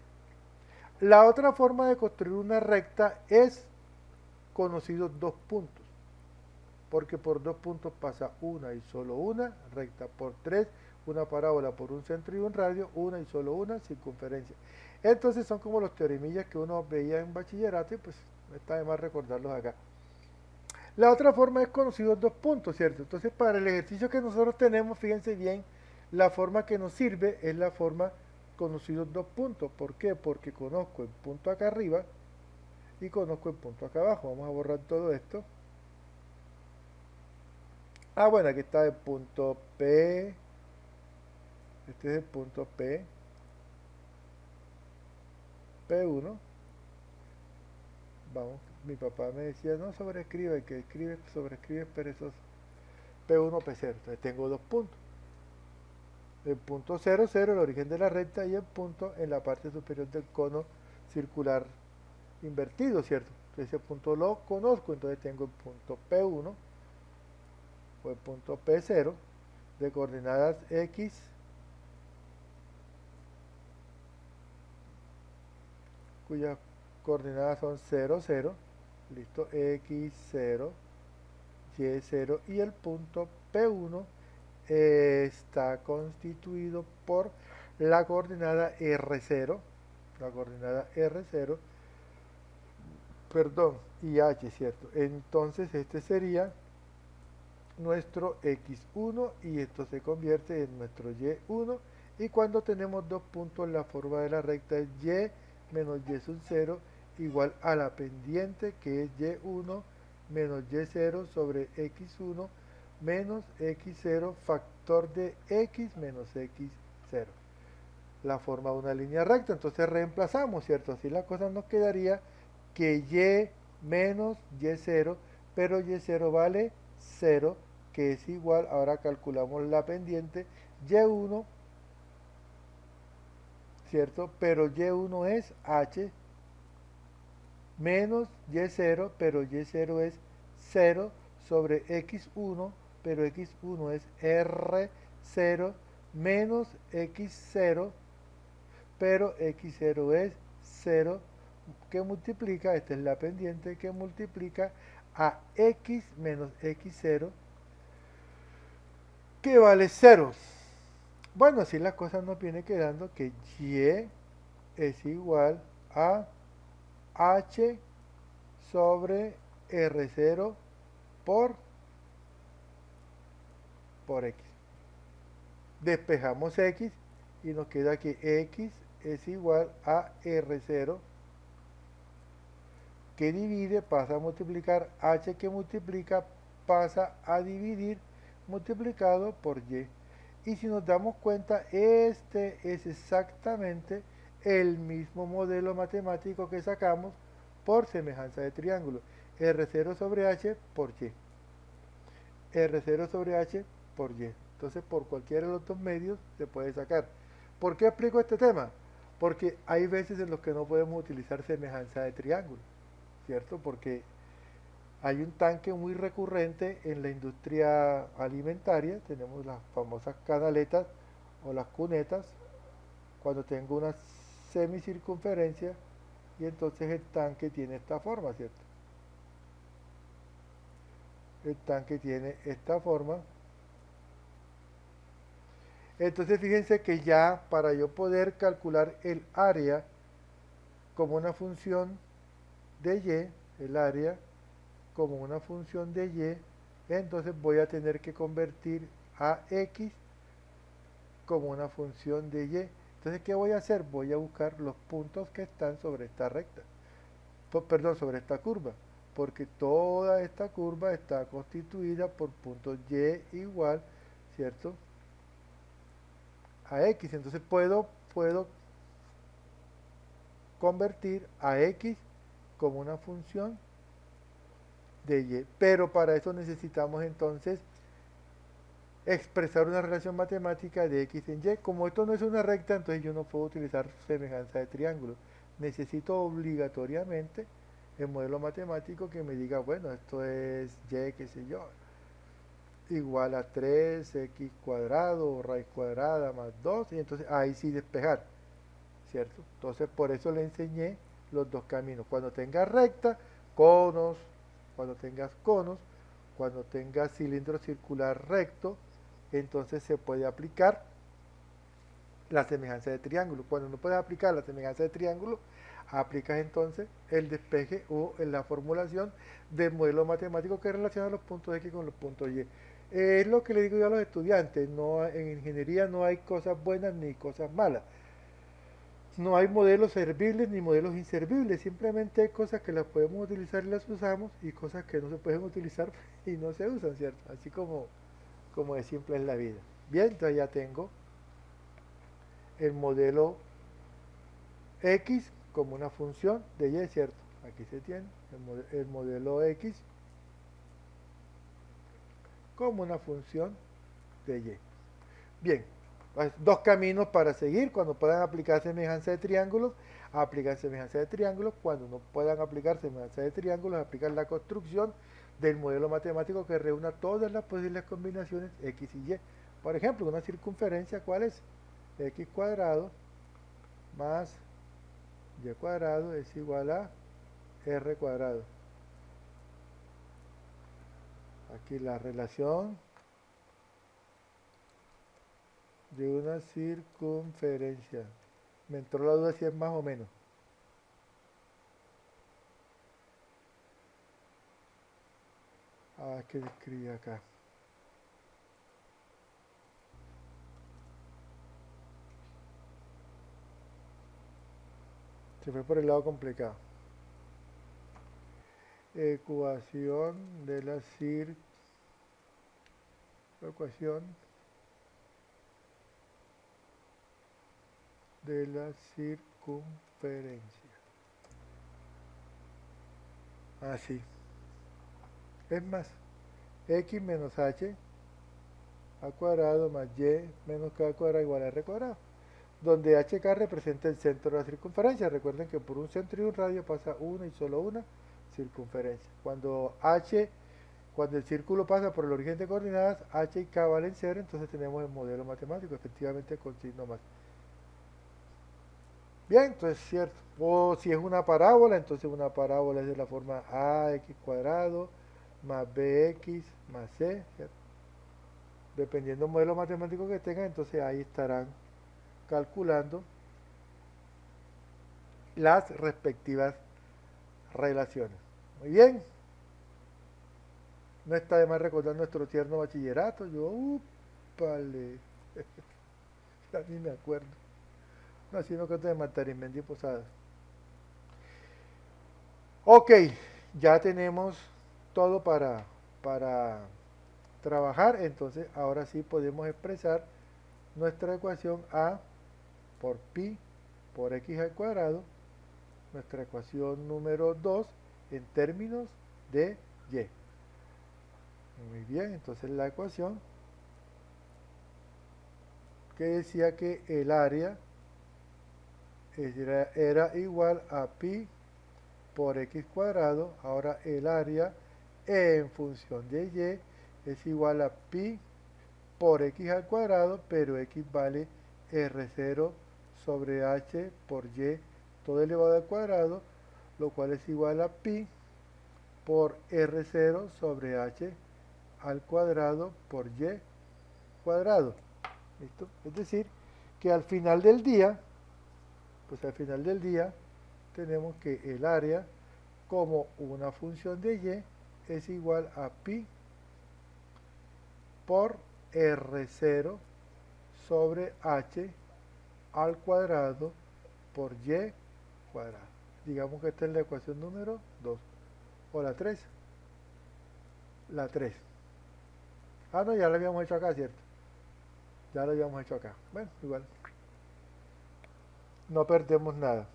La otra forma de construir una recta es conocidos dos puntos, porque por dos puntos pasa una y solo una recta, por tres una parábola por un centro y un radio, una y solo una circunferencia. Entonces son como los teoremillas que uno veía en bachillerato y pues está de más recordarlos acá. La otra forma es conocidos dos puntos, ¿cierto? Entonces para el ejercicio que nosotros tenemos, fíjense bien, la forma que nos sirve es la forma conocidos dos puntos. ¿Por qué? Porque conozco el punto acá arriba y conozco el punto acá abajo. Vamos a borrar todo esto. Ah, bueno, aquí está el punto P. Este es el punto P. P1. Vamos, mi papá me decía, no sobrescribe, el que escribe, sobrescribe es perezoso. P1, P0. Entonces tengo dos puntos. El punto 0, 0, el origen de la recta, y el punto en la parte superior del cono circular invertido, ¿cierto? Entonces ese punto lo conozco, entonces tengo el punto P1 o el punto P0 de coordenadas X, cuyas coordenadas son 0, 0, listo, X0, Y0, y el punto P1 está constituido por la coordenada R0, perdón, y H, ¿cierto? Entonces este sería nuestro X1 y esto se convierte en nuestro Y1, y cuando tenemos dos puntos la forma de la recta es Y menos Y sub 0 igual a la pendiente que es Y1 menos Y0 sobre X1 menos X0 factor de X menos X0. La forma de una línea recta, entonces reemplazamos, ¿cierto? Así la cosa nos quedaría que Y menos Y0, pero Y0 vale 0, que es igual, ahora calculamos la pendiente, Y1, ¿cierto? Pero Y1 es H, menos Y0, pero Y0 es 0 sobre X1, pero X1 es R0 menos X0, pero X0 es 0, que multiplica, esta es la pendiente, que multiplica a X menos X0 que vale 0. Bueno, así la cosa nos viene quedando que y es igual a h sobre r0 por, por x. Despejamos x y nos queda que x es igual a r0 que divide, pasa a multiplicar, h que multiplica pasa a dividir multiplicado por y. Y si nos damos cuenta, este es exactamente el mismo modelo matemático que sacamos por semejanza de triángulo. R0 sobre H por Y. R0 sobre H por Y. Entonces, por cualquiera de los dos medios se puede sacar. ¿Por qué explico este tema? Porque hay veces en los que no podemos utilizar semejanza de triángulo, ¿cierto? Porque hay un tanque muy recurrente en la industria alimentaria, tenemos las famosas canaletas o las cunetas, cuando tengo una semicircunferencia y entonces el tanque tiene esta forma, ¿cierto? El tanque tiene esta forma. Entonces fíjense que ya para yo poder calcular el área como una función de y, el área como una función de y, entonces voy a tener que convertir a x como una función de y. Entonces, ¿qué voy a hacer? Voy a buscar los puntos que están sobre esta recta, perdón, sobre esta curva, porque toda esta curva está constituida por puntos y igual, ¿cierto? A x. Entonces puedo convertir a x como una función de y, pero para eso necesitamos entonces expresar una relación matemática de x en y. Como esto no es una recta, entonces yo no puedo utilizar semejanza de triángulo. Necesito obligatoriamente el modelo matemático que me diga, bueno, esto es y, qué sé yo, igual a 3x cuadrado o raíz cuadrada más 2, y entonces ahí sí despejar, ¿cierto? Entonces por eso le enseñé los dos caminos. Cuando tengas recta, conos, cuando tengas conos, cuando tengas cilindro circular recto, entonces se puede aplicar la semejanza de triángulo. Cuando no puedes aplicar la semejanza de triángulo, aplicas entonces el despeje o en la formulación del modelo matemático que relaciona los puntos X con los puntos Y. Es lo que le digo yo a los estudiantes, no, en ingeniería no hay cosas buenas ni cosas malas. No hay modelos servibles ni modelos inservibles, simplemente hay cosas que las podemos utilizar y las usamos y cosas que no se pueden utilizar y no se usan, ¿cierto? Así como de simple es la vida. Bien, entonces ya tengo el modelo X como una función de Y, ¿cierto? Aquí se tiene el modelo X como una función de Y. Bien, dos caminos para seguir. Cuando puedan aplicar semejanza de triángulos, aplican semejanza de triángulos. Cuando no puedan aplicar semejanza de triángulos, aplican la construcción del modelo matemático que reúna todas las posibles combinaciones X y Y. Por ejemplo, una circunferencia, ¿cuál es? X cuadrado más y cuadrado es igual a r cuadrado. Aquí la relación de una circunferencia. Me entró la duda si es más o menos. Ah, que escribí acá. Se fue por el lado complicado. Ecuación de la ecuación de la circunferencia. Así. Es más, x menos h a cuadrado más y menos k cuadrado igual a r cuadrado, donde hk representa el centro de la circunferencia. Recuerden que por un centro y un radio pasa una y solo una circunferencia. Cuando el círculo pasa por el origen de coordenadas, h y k valen 0, entonces tenemos el modelo matemático, efectivamente con signo más. Bien, entonces es cierto. O si es una parábola, entonces una parábola es de la forma ax cuadrado más bx más c, ¿cierto? dependiendo del modelo matemático que tengan, entonces ahí estarán calculando las respectivas relaciones. Muy bien. No está de más recordar nuestro tierno bachillerato. Yo, upale. Ya ni me acuerdo. No, sino que de Matarimendi y Posadas. Ok, ya tenemos todo para trabajar. Entonces, ahora sí podemos expresar nuestra ecuación A por pi por x al cuadrado, nuestra ecuación número 2 en términos de y. Muy bien, entonces la ecuación que decía que el área era igual a pi por x cuadrado, ahora el área en función de y es igual a pi por x al cuadrado, pero x vale r0 sobre h por y todo elevado al cuadrado, lo cual es igual a pi por r0 sobre h al cuadrado por y cuadrado. ¿Listo? Es decir, que al final del día, pues al final del día tenemos que el área como una función de y es igual a pi por r0 sobre h al cuadrado por y cuadrado. Digamos que esta es la ecuación número 2. O la 3. La 3. Ah, no, ya la habíamos hecho acá, ¿cierto? Ya lo habíamos hecho acá. Bueno, igual. No perdemos nada.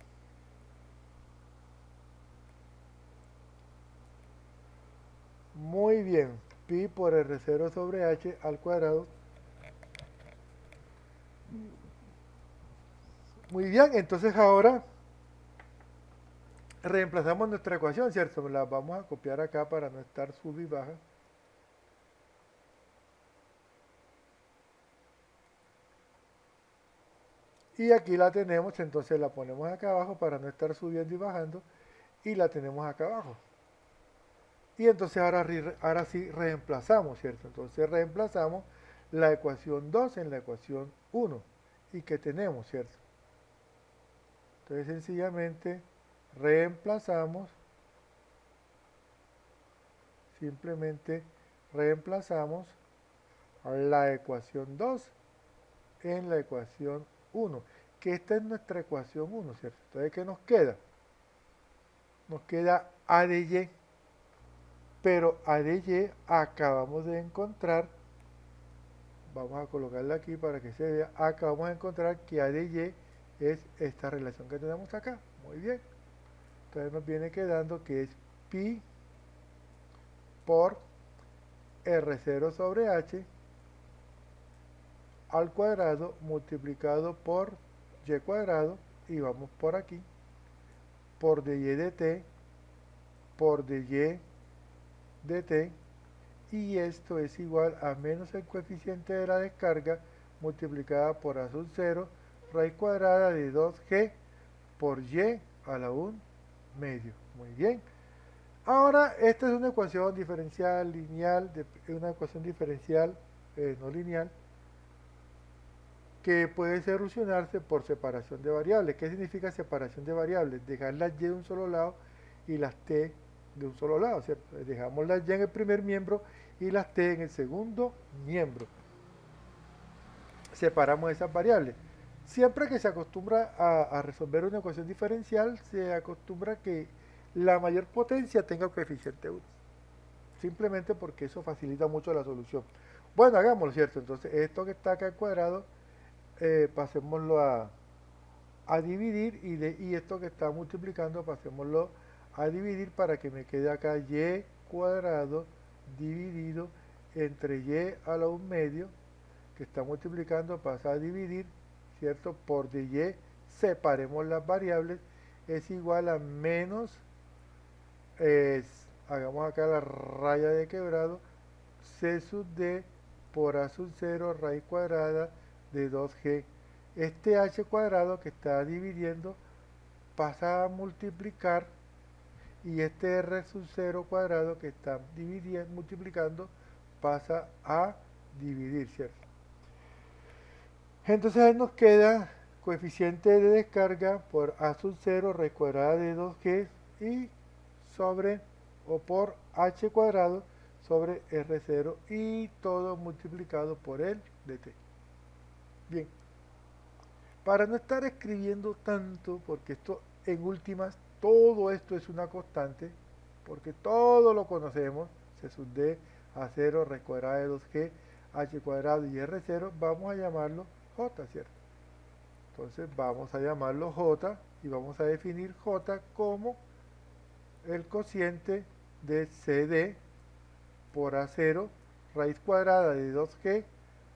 Muy bien. Pi por r0 sobre h al cuadrado. Muy bien, entonces ahora reemplazamos nuestra ecuación, ¿cierto? La vamos a copiar acá para no estar sub y baja. Y aquí la tenemos, entonces la ponemos acá abajo para no estar subiendo y bajando. Y la tenemos acá abajo. Y entonces ahora sí reemplazamos, ¿cierto? Entonces reemplazamos la ecuación 2 en la ecuación 1. ¿Y qué tenemos, cierto? Entonces sencillamente reemplazamos, simplemente reemplazamos la ecuación 2 en la ecuación 1. Que esta es nuestra ecuación 1, ¿cierto? Entonces, ¿qué nos queda? Nos queda A de Y. Pero A de Y acabamos de encontrar, vamos a colocarla aquí para que se vea, acabamos de encontrar que A de Y es esta relación que tenemos acá. Muy bien. Entonces nos viene quedando que es pi por r0 sobre h al cuadrado multiplicado por y cuadrado, y vamos por aquí, por dy de t, por dy de t, y esto es igual a menos el coeficiente de la descarga multiplicada por a sub 0 raíz cuadrada de 2g por y a la 1 medio. Muy bien. Ahora, esta es una ecuación diferencial lineal, una ecuación diferencial no lineal, que puede solucionarse por separación de variables. ¿Qué significa separación de variables? Dejar las y de un solo lado y las t de un solo lado, ¿cierto? Dejamos las y en el primer miembro y las t en el segundo miembro. Separamos esas variables. Siempre que se acostumbra a resolver una ecuación diferencial, se acostumbra que la mayor potencia tenga coeficiente 1. Simplemente porque eso facilita mucho la solución. Bueno, hagámoslo, ¿cierto? Entonces, esto que está acá al cuadrado, pasémoslo a dividir, y esto que está multiplicando, pasémoslo a dividir para que me quede acá y cuadrado dividido entre y a la 1 medio, que está multiplicando, pasa a dividir, ¿cierto? Por dy, separemos las variables, es igual a menos, hagamos acá la raya de quebrado, c sub d por a sub 0 raíz cuadrada de 2g. Este h cuadrado que está dividiendo pasa a multiplicar, y este r sub 0 cuadrado que está multiplicando pasa a dividir, ¿cierto? Entonces ahí nos queda coeficiente de descarga por A sub 0 raíz cuadrada de 2G y sobre o por H cuadrado sobre R0 y todo multiplicado por el dt. Bien, para no estar escribiendo tanto, porque esto en últimas, todo esto es una constante, porque todo lo conocemos, C sub d a 0 raíz cuadrada de 2G, H cuadrado y R0, vamos a llamarlo J, ¿cierto? Entonces vamos a llamarlo J y vamos a definir J como el cociente de CD por A0 raíz cuadrada de 2G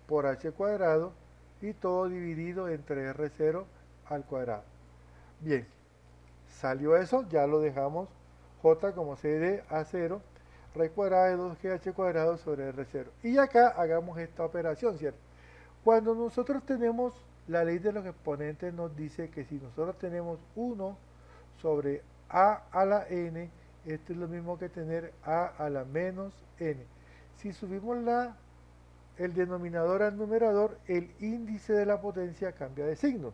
por H cuadrado y todo dividido entre R0 al cuadrado. Bien, salió eso, ya lo dejamos J como CD A0 raíz cuadrada de 2GH cuadrado sobre R0. Y acá hagamos esta operación, ¿cierto? Cuando nosotros tenemos la ley de los exponentes nos dice que si nosotros tenemos 1 sobre A a la n, esto es lo mismo que tener A a la menos n. Si subimos el denominador al numerador, el índice de la potencia cambia de signo,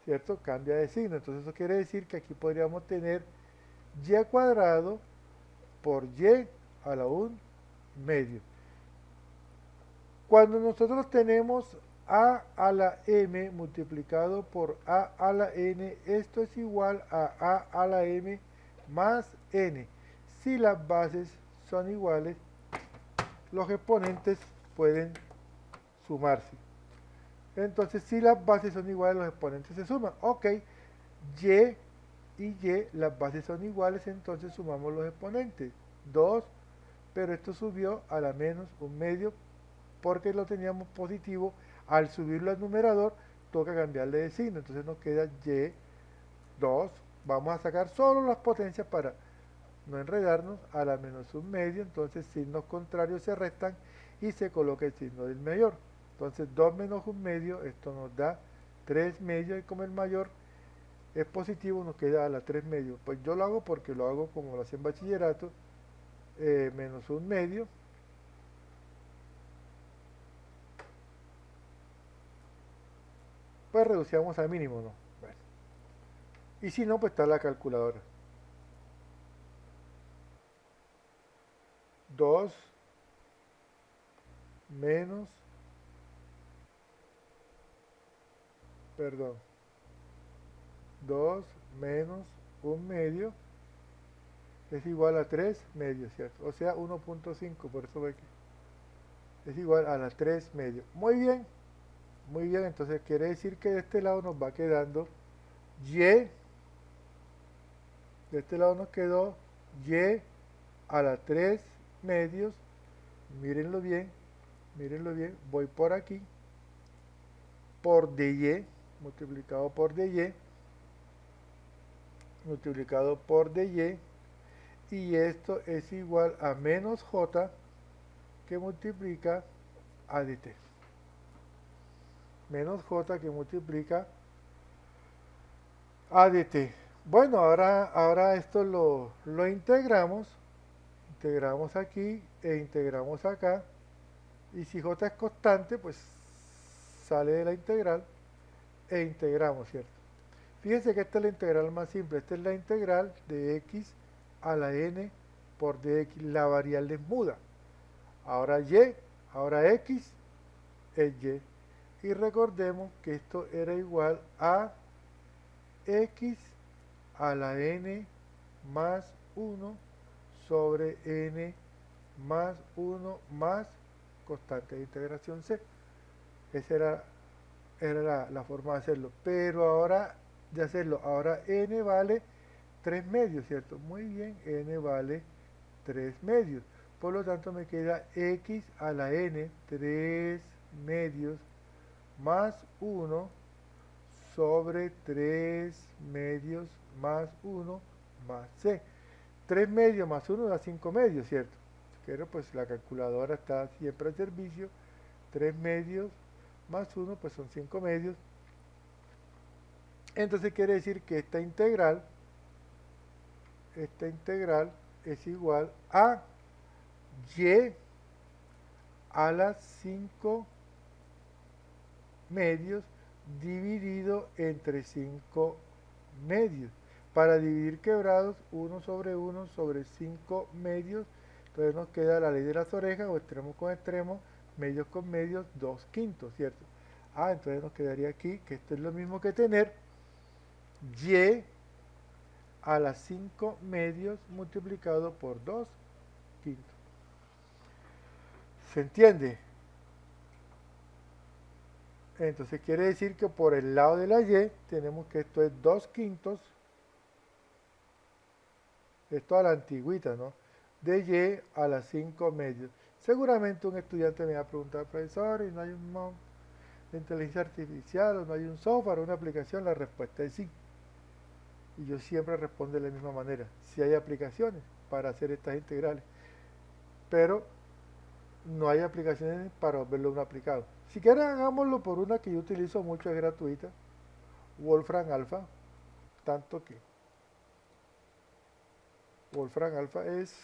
¿cierto? Cambia de signo. Entonces eso quiere decir que aquí podríamos tener y cuadrado por y a la 1 medio. Cuando nosotros tenemos a la m multiplicado por a la n, esto es igual a la m más n. Si las bases son iguales, los exponentes pueden sumarse. Entonces, si las bases son iguales, los exponentes se suman. Ok, y y, las bases son iguales, entonces sumamos los exponentes. 2, pero esto subió a la menos 1 medio porque lo teníamos positivo. Al subirlo al numerador, toca cambiarle de signo. Entonces nos queda y 2. Vamos a sacar solo las potencias para no enredarnos, a la menos 1 medio. Entonces signos contrarios se restan y se coloca el signo del mayor. Entonces 2 menos 1 medio, esto nos da 3 medios, y como el mayor es positivo nos queda a la 3 medios. Pues yo lo hago porque lo hago como lo hacía en bachillerato, menos 1 medio, pues reducíamos al mínimo, ¿no? Bueno. Y si no, pues está la calculadora. 2 menos, perdón, 2 menos 1 medio es igual a 3 medios, ¿cierto? O sea, 1.5, por eso ve que es igual a la 3 medios. Muy bien, entonces quiere decir que de este lado nos va quedando y, de este lado nos quedó y a la 3 medios, mírenlo bien, voy por aquí, por dy, multiplicado por dy, multiplicado por dy, y esto es igual a menos j que multiplica a dt. Menos j que multiplica a dt. Bueno, ahora esto lo integramos aquí e integramos acá, y si j es constante, pues sale de la integral e integramos, ¿cierto? Fíjense que esta es la integral más simple, esta es la integral de x a la n por dx, la variable es muda. Ahora y, ahora x es y. Y recordemos que esto era igual a x a la n más 1 sobre n más 1 más constante de integración c. Esa era la forma de hacerlo. Pero ahora de hacerlo, ahora n vale 3 medios, ¿cierto? Muy bien, n vale 3 medios. Por lo tanto me queda x a la n, 3 medios más 1 sobre 3 medios más 1 más c. 3 medios más 1 da 5 medios, ¿cierto? Pero pues la calculadora está siempre al servicio. 3 medios más 1 pues son 5 medios. Entonces quiere decir que esta integral es igual a y a la 5 medios dividido entre 5 medios. Para dividir quebrados, 1 sobre 1 sobre 5 medios. Entonces nos queda la ley de las orejas, o extremo con extremo, medios con medios, 2 quintos, ¿cierto? Entonces nos quedaría aquí que esto es lo mismo que tener y a la 5 medios multiplicado por 2 quintos. ¿Se entiende? Entonces quiere decir que por el lado de la y tenemos que esto es 2 quintos, esto a la antigüita, ¿no? De y a las 5 medios. Seguramente un estudiante me va a preguntar, profesor, ¿y no hay un de inteligencia artificial o no hay un software o una aplicación? La respuesta es sí. Y yo siempre respondo de la misma manera. Sí hay aplicaciones para hacer estas integrales, pero no hay aplicaciones para verlo uno aplicado. Si quieren, hagámoslo por una que yo utilizo mucho, es gratuita, Wolfram Alpha, tanto que Wolfram Alpha es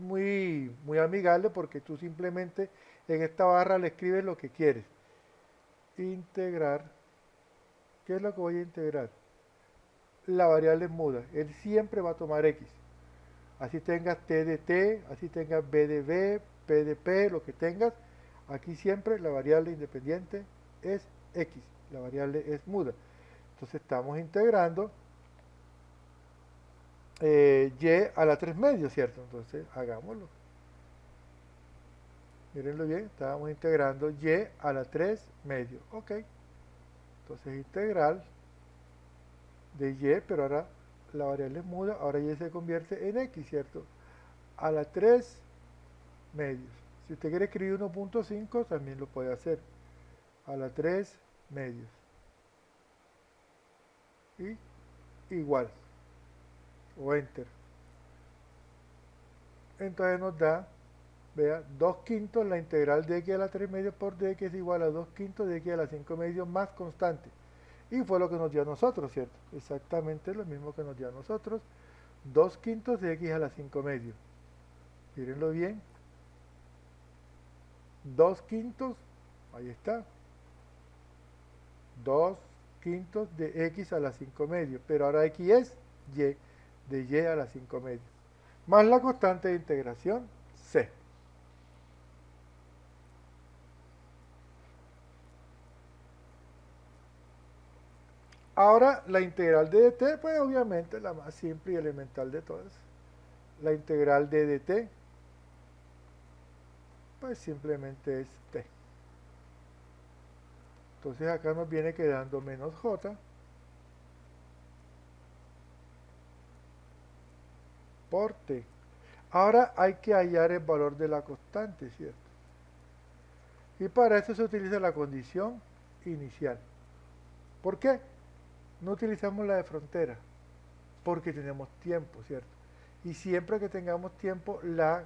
muy amigable porque tú simplemente en esta barra le escribes lo que quieres. Integrar. ¿Qué es lo que voy a integrar? La variable es muda. Él siempre va a tomar x. Así tengas t de t, así tengas b de b, p de p, lo que tengas. Aquí siempre la variable independiente es x. La variable es muda. Entonces estamos integrando y a la 3 medios, ¿cierto? Entonces hagámoslo. Mírenlo bien, estábamos integrando y a la 3 medios. Ok. Entonces integral de y, pero ahora la variable es muda, ahora y se convierte en x, ¿cierto? A la 3 medios. Si usted quiere escribir 1.5, también lo puede hacer. A la 3 medios. Y igual. O enter. Entonces nos da, vea, 2 quintos la integral de x a la 3 medios por dx es igual a 2 quintos de x a la 5 medios más constante. Y fue lo que nos dio a nosotros, ¿cierto? Exactamente lo mismo que nos dio a nosotros. 2 quintos de x a la 5 medios. Mírenlo bien. 2 quintos, ahí está. 2 quintos de x a la 5 medios. Pero ahora x es y, de y a la 5 medios. Más la constante de integración, c. Ahora la integral de dt, pues obviamente la más simple y elemental de todas. La integral de dt, pues simplemente es t. Entonces acá nos viene quedando menos j por t. Ahora hay que hallar el valor de la constante, ¿cierto? Y para eso se utiliza la condición inicial. ¿Por qué? No utilizamos la de frontera, porque tenemos tiempo, ¿cierto? Y siempre que tengamos tiempo, la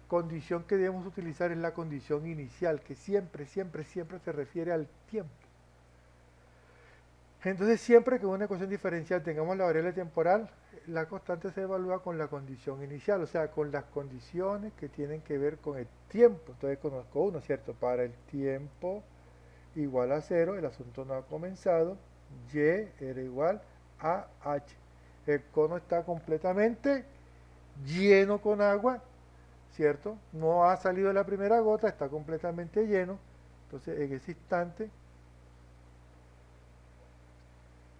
condición que debemos utilizar es la condición inicial, que siempre se refiere al tiempo. Entonces, siempre que en una ecuación diferencial tengamos la variable temporal, la constante se evalúa con la condición inicial, o sea, con las condiciones que tienen que ver con el tiempo. Entonces, conozco uno, ¿cierto? Para el tiempo igual a 0, el asunto no ha comenzado, y era igual a h. El cono está completamente lleno con agua, ¿cierto? No ha salido la primera gota, está completamente lleno. Entonces, en ese instante,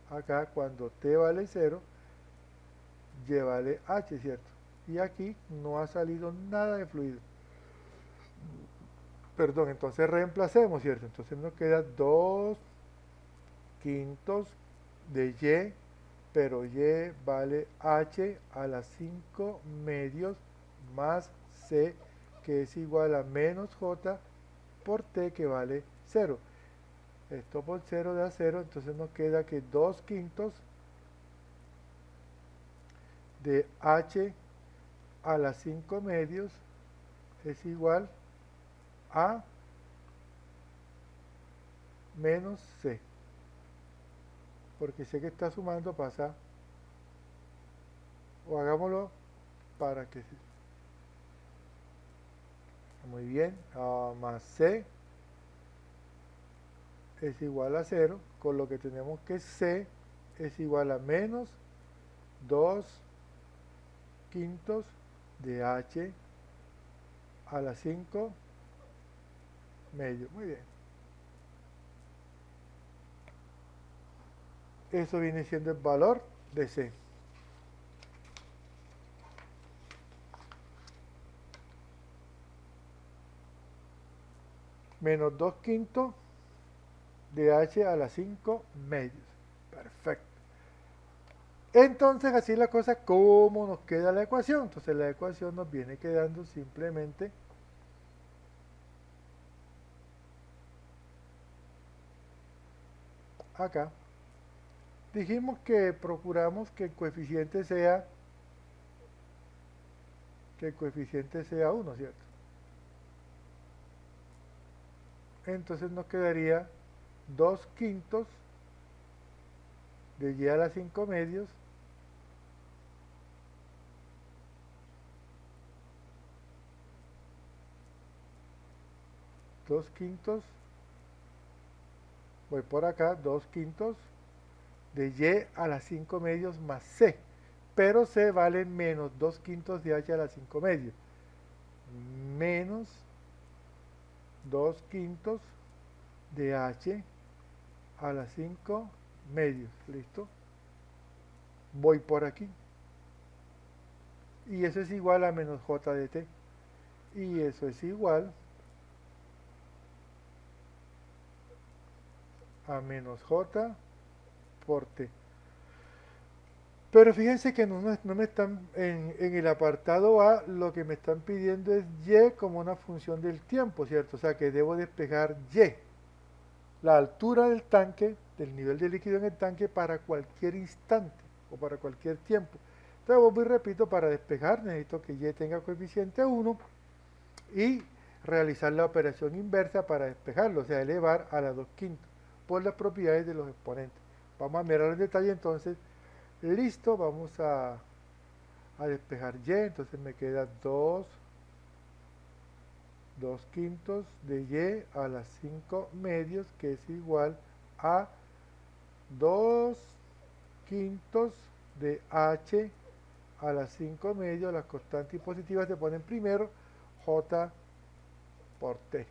acá cuando t vale 0, y vale h, ¿cierto? Y aquí no ha salido nada de fluido. Perdón, entonces reemplacemos, ¿cierto? Entonces nos queda 2 quintos de y, pero y vale h a las 5 medios más c, que es igual a menos j por t, que vale 0. Esto por 0 da 0, entonces nos queda que 2 quintos de h a las 5 medios es igual a menos c. Porque sé que está sumando, pasa, o hagámoslo para que Muy bien, más C es igual a 0, con lo que tenemos que C es igual a menos 2 quintos de H a la 5 medio. Muy bien. Eso viene siendo el valor de C. Menos 2 quintos de H a la 5 medios. Perfecto. Entonces, así la cosa, ¿cómo nos queda la ecuación? Entonces, la ecuación nos viene quedando simplemente acá. Dijimos que procuramos que el coeficiente sea 1, ¿cierto? Entonces nos quedaría 2 quintos de y a la 5 medios voy por acá, 2 quintos de y a la 5 medios más c, pero c vale menos 2 quintos de h a la 5 medios, menos 2 quintos de h a la 5 medios, ¿listo? Voy por aquí, y eso es igual a menos j de t, y eso es igual a menos j por t. Pero fíjense que no me están, en el apartado A, lo que me están pidiendo es y como una función del tiempo, ¿cierto? O sea que debo despejar y, la altura del tanque, del nivel de líquido en el tanque para cualquier instante o para cualquier tiempo. Entonces vuelvo y repito, para despejar necesito que y tenga coeficiente 1 y realizar la operación inversa para despejarlo, o sea, elevar a la 2 quintos por las propiedades de los exponentes. Vamos a mirar el detalle entonces. Listo, vamos a despejar y, entonces me queda 2 quintos de y a las 5 medios, que es igual a 2 quintos de h a las 5 medios, las constantes positivas se ponen primero, j por t.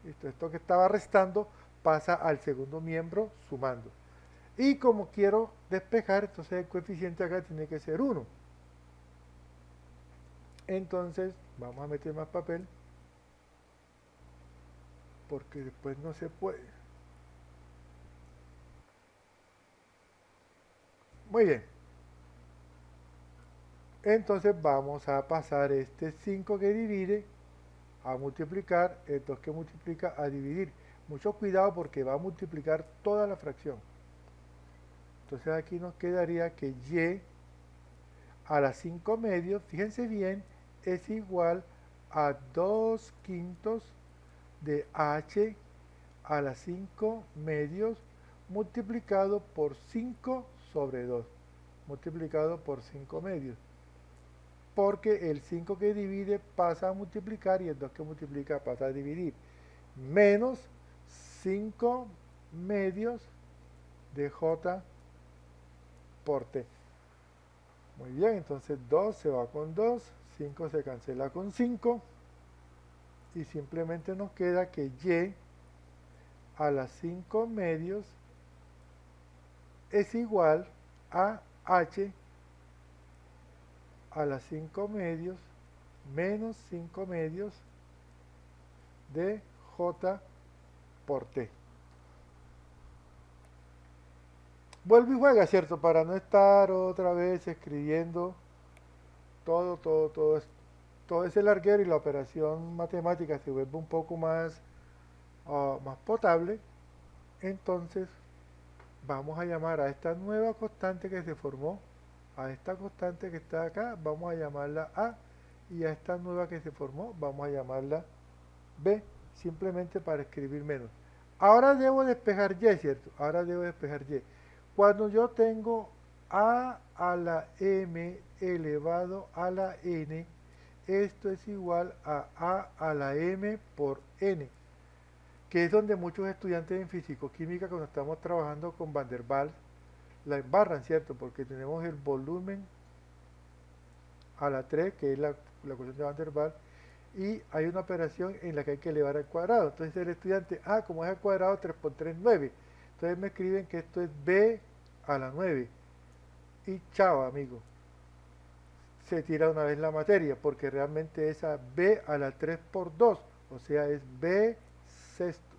Listo, esto que estaba restando pasa al segundo miembro sumando. Y como quiero despejar, entonces el coeficiente acá tiene que ser 1. Entonces, vamos a meter más papel, porque después no se puede. Muy bien. Entonces vamos a pasar este 5 que divide a multiplicar, el 2 que multiplica a dividir. Mucho cuidado porque va a multiplicar toda la fracción. Entonces aquí nos quedaría que y a las 5 medios, fíjense bien, es igual a 2 quintos de h a las 5 medios multiplicado por 5 sobre 2, multiplicado por 5 medios. Porque el 5 que divide pasa a multiplicar y el 2 que multiplica pasa a dividir. Menos 5 medios de j por t. Muy bien, entonces 2 se va con 2, 5 se cancela con 5 y simplemente nos queda que y a las 5 medios es igual a h a las 5 medios menos 5 medios de j por t. Vuelve y juega, ¿cierto? Para no estar otra vez escribiendo todo ese larguero y la operación matemática se vuelve un poco más potable. Entonces vamos a llamar a esta nueva constante que se formó, a esta constante que está acá, vamos a llamarla A, y a esta nueva que se formó, vamos a llamarla B, simplemente para escribir menos. Ahora debo despejar y, ¿cierto? Ahora debo despejar y. Cuando yo tengo a la m elevado a la n, esto es igual a la m por n, que es donde muchos estudiantes en físico-química, cuando estamos trabajando con Van der Waals, la embarran, ¿cierto? Porque tenemos el volumen a la 3, que es la ecuación de Van der Waals, y hay una operación en la que hay que elevar al cuadrado. Entonces el estudiante, como es al cuadrado, 3 por 3 es 9. Entonces me escriben que esto es b a la 9. Y chao, amigo. Se tira una vez la materia, porque realmente esa b a la 3 por 2, o sea, es b sexto,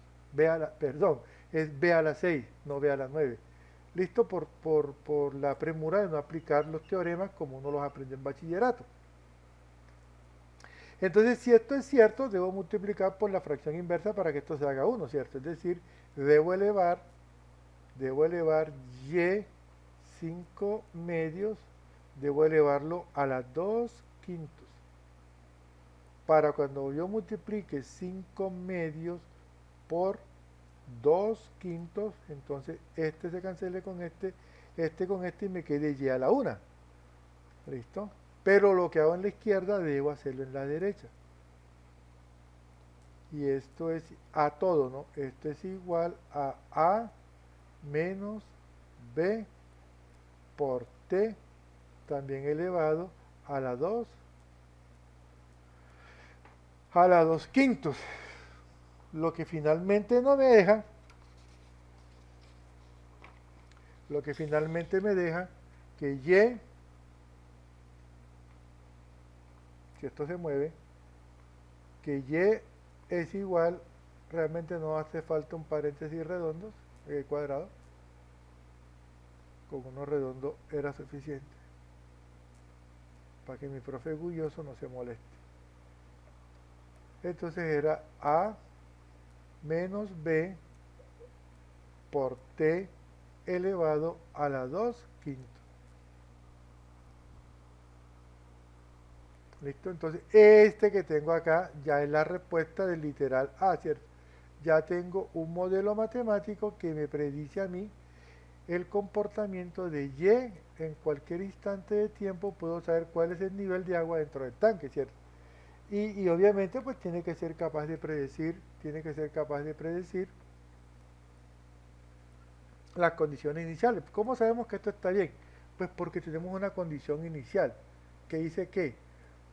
es b a la 6, no b a la 9. Listo por la premura de no aplicar los teoremas como uno los aprende en bachillerato. Entonces, si esto es cierto, debo multiplicar por la fracción inversa para que esto se haga 1, ¿cierto? Es decir, debo elevar y 5 medios, debo elevarlo a las 2 quintos. Para cuando yo multiplique 5 medios por 2 quintos, entonces este se cancele con este y me quede y a la 1. ¿Listo? Pero lo que hago en la izquierda debo hacerlo en la derecha. Y esto es a todo, ¿no? Esto es igual a menos b por t, también elevado a la 2 quintos. Lo que finalmente no me deja, que y, si esto se mueve, que y es igual, realmente no hace falta un paréntesis redondos, cuadrado, con uno redondo era suficiente, para que mi profe orgulloso no se moleste. Entonces era a menos b por t elevado a la 2 quintos. ¿Listo? Entonces, este que tengo acá ya es la respuesta del literal A, ¿cierto? Ya tengo un modelo matemático que me predice a mí el comportamiento de Y en cualquier instante de tiempo. Puedo saber cuál es el nivel de agua dentro del tanque, ¿cierto? Y obviamente pues tiene que ser capaz de predecir las condiciones iniciales. ¿Cómo sabemos que esto está bien? Pues porque tenemos una condición inicial que dice que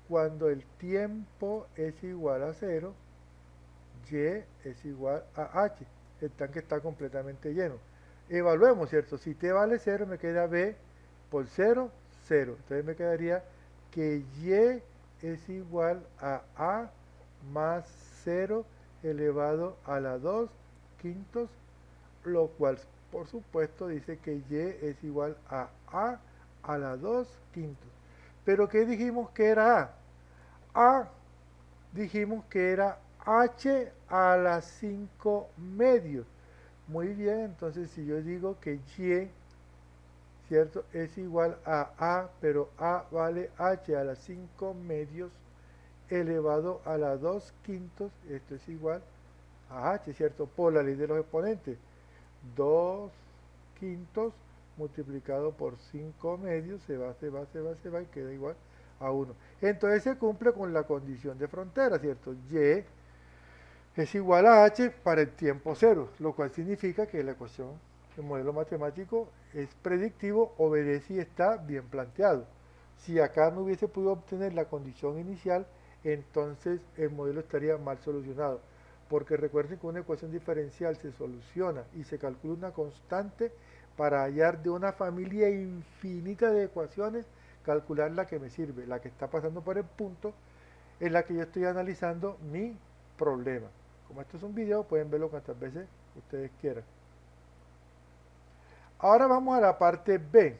cuando el tiempo es igual a 0, y es igual a h. El tanque está completamente lleno. Evaluemos, ¿cierto? Si t vale 0, me queda b por 0, 0. Entonces me quedaría que y es igual a más 0 elevado a la 2 quintos, lo cual por supuesto dice que y es igual a la 2 quintos. Pero ¿qué dijimos que era a? A dijimos que era h a la 5 medios. Muy bien, entonces si yo digo que y, ¿cierto?, es igual a, pero a vale h a la 5 medios elevado a la 2 quintos, esto es igual a h, ¿cierto?, por la ley de los exponentes. 2 quintos multiplicado por 5 medios, se va y queda igual a 1. Entonces se cumple con la condición de frontera, ¿cierto? Y es igual a h para el tiempo 0, lo cual significa que la ecuación, el modelo matemático es predictivo, obedece y está bien planteado. Si acá no hubiese podido obtener la condición inicial, entonces el modelo estaría mal solucionado. Porque recuerden que una ecuación diferencial se soluciona y se calcula una constante para hallar de una familia infinita de ecuaciones, calcular la que me sirve, la que está pasando por el punto en la que yo estoy analizando mi problema. Como esto es un video, pueden verlo cuantas veces ustedes quieran. Ahora vamos a la parte B.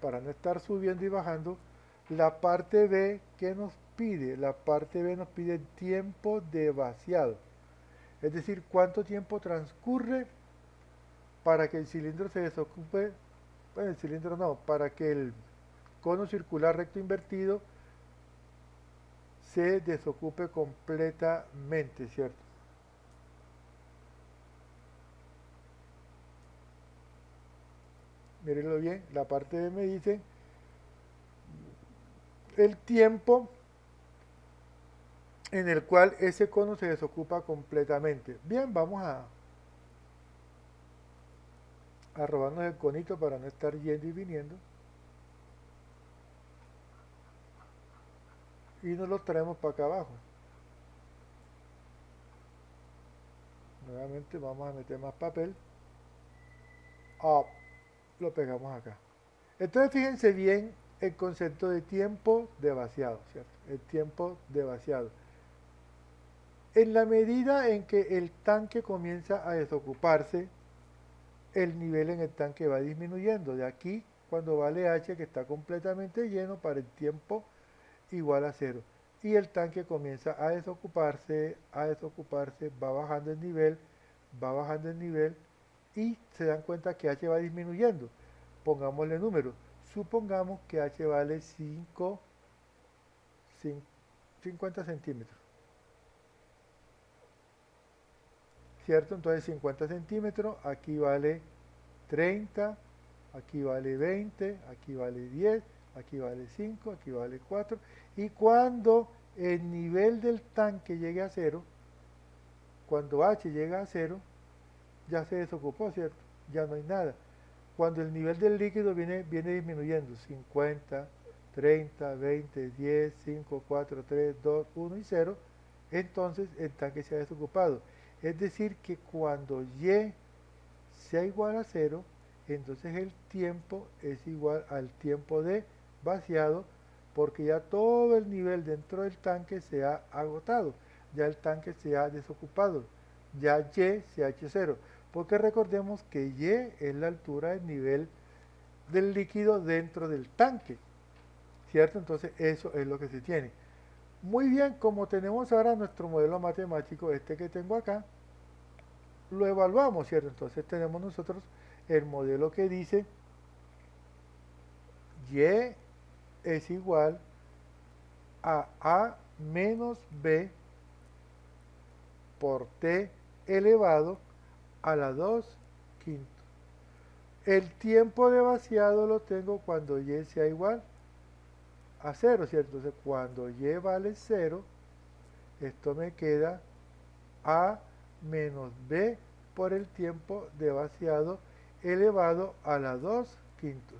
Para no estar subiendo y bajando, la parte B, ¿qué nos pide? La parte B nos pide el tiempo de vaciado. Es decir, cuánto tiempo transcurre para que el cilindro se desocupe, bueno, el cilindro no, para que el cono circular recto invertido se desocupe completamente, ¿cierto? mírenlo bien, la parte B me dice el tiempo en el cual ese cono se desocupa completamente. Bien, vamos a robarnos el conito para no estar yendo y viniendo. Y nos lo traemos para acá abajo. Nuevamente vamos a meter más papel. Lo pegamos acá. Entonces fíjense bien el concepto de tiempo de vaciado, ¿cierto? El tiempo de vaciado. En la medida en que el tanque comienza a desocuparse, el nivel en el tanque va disminuyendo. De aquí, cuando vale H, que está completamente lleno, para el tiempo igual a 0. Y el tanque comienza a desocuparse, va bajando el nivel, y se dan cuenta que H va disminuyendo. Pongámosle número. Supongamos que H vale 50 centímetros. ¿Cierto? Entonces 50 centímetros, aquí vale 30, aquí vale 20, aquí vale 10, aquí vale 5, aquí vale 4. Y cuando el nivel del tanque llegue a 0, cuando H llega a 0, ya se desocupó, ¿cierto? Ya no hay nada. Cuando el nivel del líquido viene disminuyendo, 50, 30, 20, 10, 5, 4, 3, 2, 1 y 0, entonces el tanque se ha desocupado. Es decir, que cuando Y sea igual a 0, entonces el tiempo es igual al tiempo de vaciado, porque ya todo el nivel dentro del tanque se ha agotado, ya el tanque se ha desocupado, ya Y se ha hecho 0, porque recordemos que Y es la altura del nivel del líquido dentro del tanque, ¿cierto? Entonces eso es lo que se tiene. Muy bien, como tenemos ahora nuestro modelo matemático, este que tengo acá, lo evaluamos, ¿cierto? Entonces tenemos nosotros el modelo que dice Y es igual a menos B por T elevado a la 2 quintos. El tiempo de vaciado lo tengo cuando Y sea igual a 0, ¿cierto? Entonces cuando Y vale 0, esto me queda A menos B por el tiempo de vaciado elevado a la 2 quintos.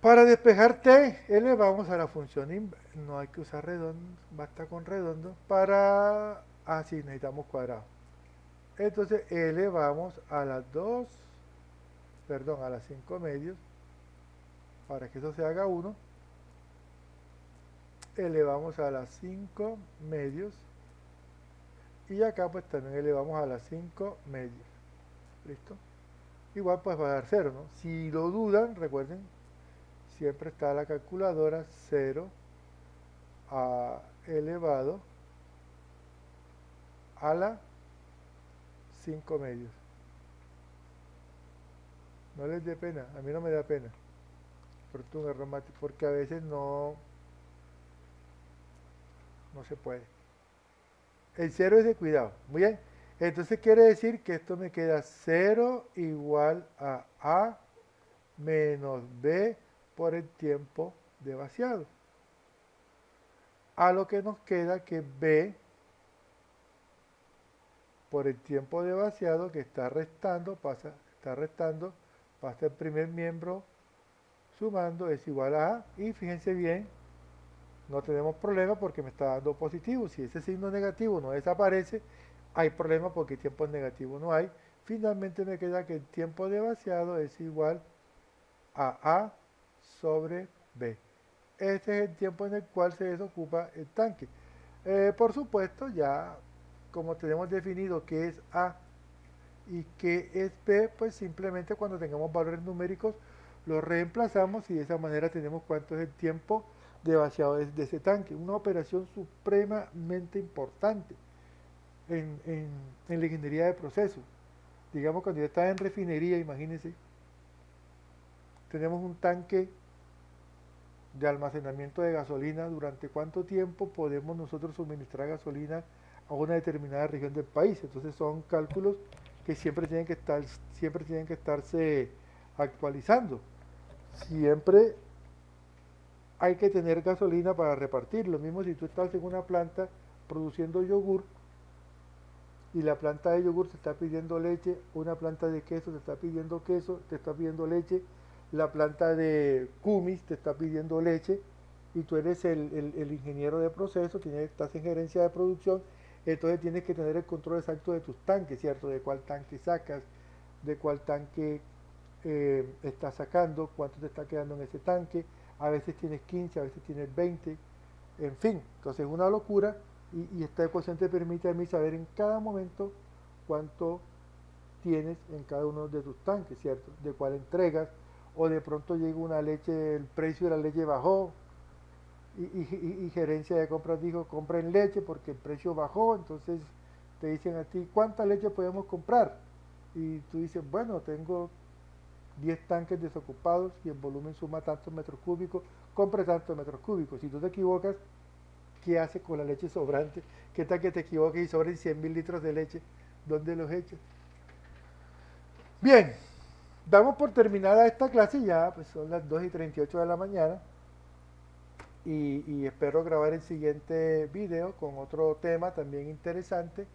Para despejar T, elevamos a la función, no hay que usar redondo, basta con redondo, así necesitamos cuadrado. Entonces elevamos a las 5 medios, para que eso se haga 1, elevamos a las 5 medios, y acá pues también elevamos a las 5 medios. ¿Listo? Igual pues va a dar 0, ¿no? Si lo dudan, recuerden, siempre está la calculadora 0 elevado a la 5 medios. No les dé pena, a mí no me da pena. Porque un error matemático, porque a veces no se puede. El 0 es de cuidado. Muy bien. Entonces quiere decir que esto me queda 0 igual a menos B por el tiempo de vaciado. A lo que nos queda que B por el tiempo de vaciado que está restando, pasa el primer miembro sumando, es igual a A. Y fíjense bien, no tenemos problema porque me está dando positivo. Si ese signo negativo no desaparece, hay problema porque tiempo negativo no hay. Finalmente me queda que el tiempo de vaciado es igual a sobre B. Este es el tiempo en el cual se desocupa el tanque. Por supuesto, ya como tenemos definido qué es A y qué es B, pues simplemente cuando tengamos valores numéricos los reemplazamos y de esa manera tenemos cuánto es el tiempo de vaciado de ese tanque. Una operación supremamente importante en la ingeniería de procesos. Digamos, cuando ya está en refinería, imagínense, tenemos un tanque de almacenamiento de gasolina, durante cuánto tiempo podemos nosotros suministrar gasolina a una determinada región del país. Entonces son cálculos que siempre tienen que estarse actualizando. Siempre hay que tener gasolina para repartir. Lo mismo si tú estás en una planta produciendo yogur y la planta de yogur te está pidiendo leche, una planta de queso te está pidiendo queso, te está pidiendo leche, la planta de kumis te está pidiendo leche y tú eres el ingeniero de proceso, estás en gerencia de producción, entonces tienes que tener el control exacto de tus tanques, ¿cierto? De cuál tanque sacas, de cuál tanque estás sacando, cuánto te está quedando en ese tanque, a veces tienes 15, a veces tienes 20, en fin, entonces es una locura y esta ecuación te permite a mí saber en cada momento cuánto tienes en cada uno de tus tanques, ¿cierto? De cuál entregas, o de pronto llega una leche, el precio de la leche bajó, y gerencia de compras dijo, compren leche porque el precio bajó, entonces te dicen a ti, ¿cuánta leche podemos comprar? Y tú dices, bueno, tengo 10 tanques desocupados y el volumen suma tantos metros cúbicos, compre tantos metros cúbicos. Si tú te equivocas, ¿qué haces con la leche sobrante? ¿Qué tal que te equivoques y sobren 100.000 litros de leche? ¿Dónde los echas? Bien, damos por terminada esta clase ya, pues son las 2:38 de la mañana y espero grabar el siguiente video con otro tema también interesante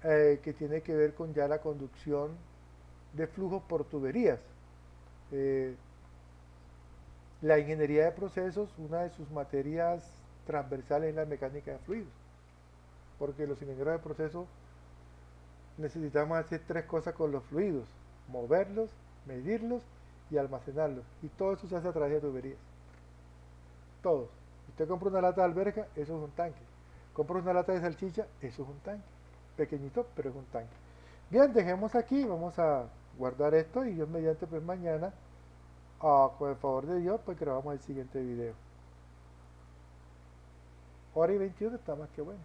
que tiene que ver con ya la conducción de flujos por tuberías. Eh, la ingeniería de procesos, una de sus materias transversales es la mecánica de fluidos, porque los ingenieros de procesos necesitamos hacer tres cosas con los fluidos: moverlos, medirlos y almacenarlos. Y todo eso se hace a través de tuberías. Todo. Usted compra una lata de alberga, eso es un tanque. Compra una lata de salchicha, eso es un tanque. Pequeñito, pero es un tanque. Bien, dejemos aquí, vamos a guardar esto y Dios mediante pues mañana, con el favor de Dios, pues grabamos el siguiente video. Hora y 21 está más que bueno.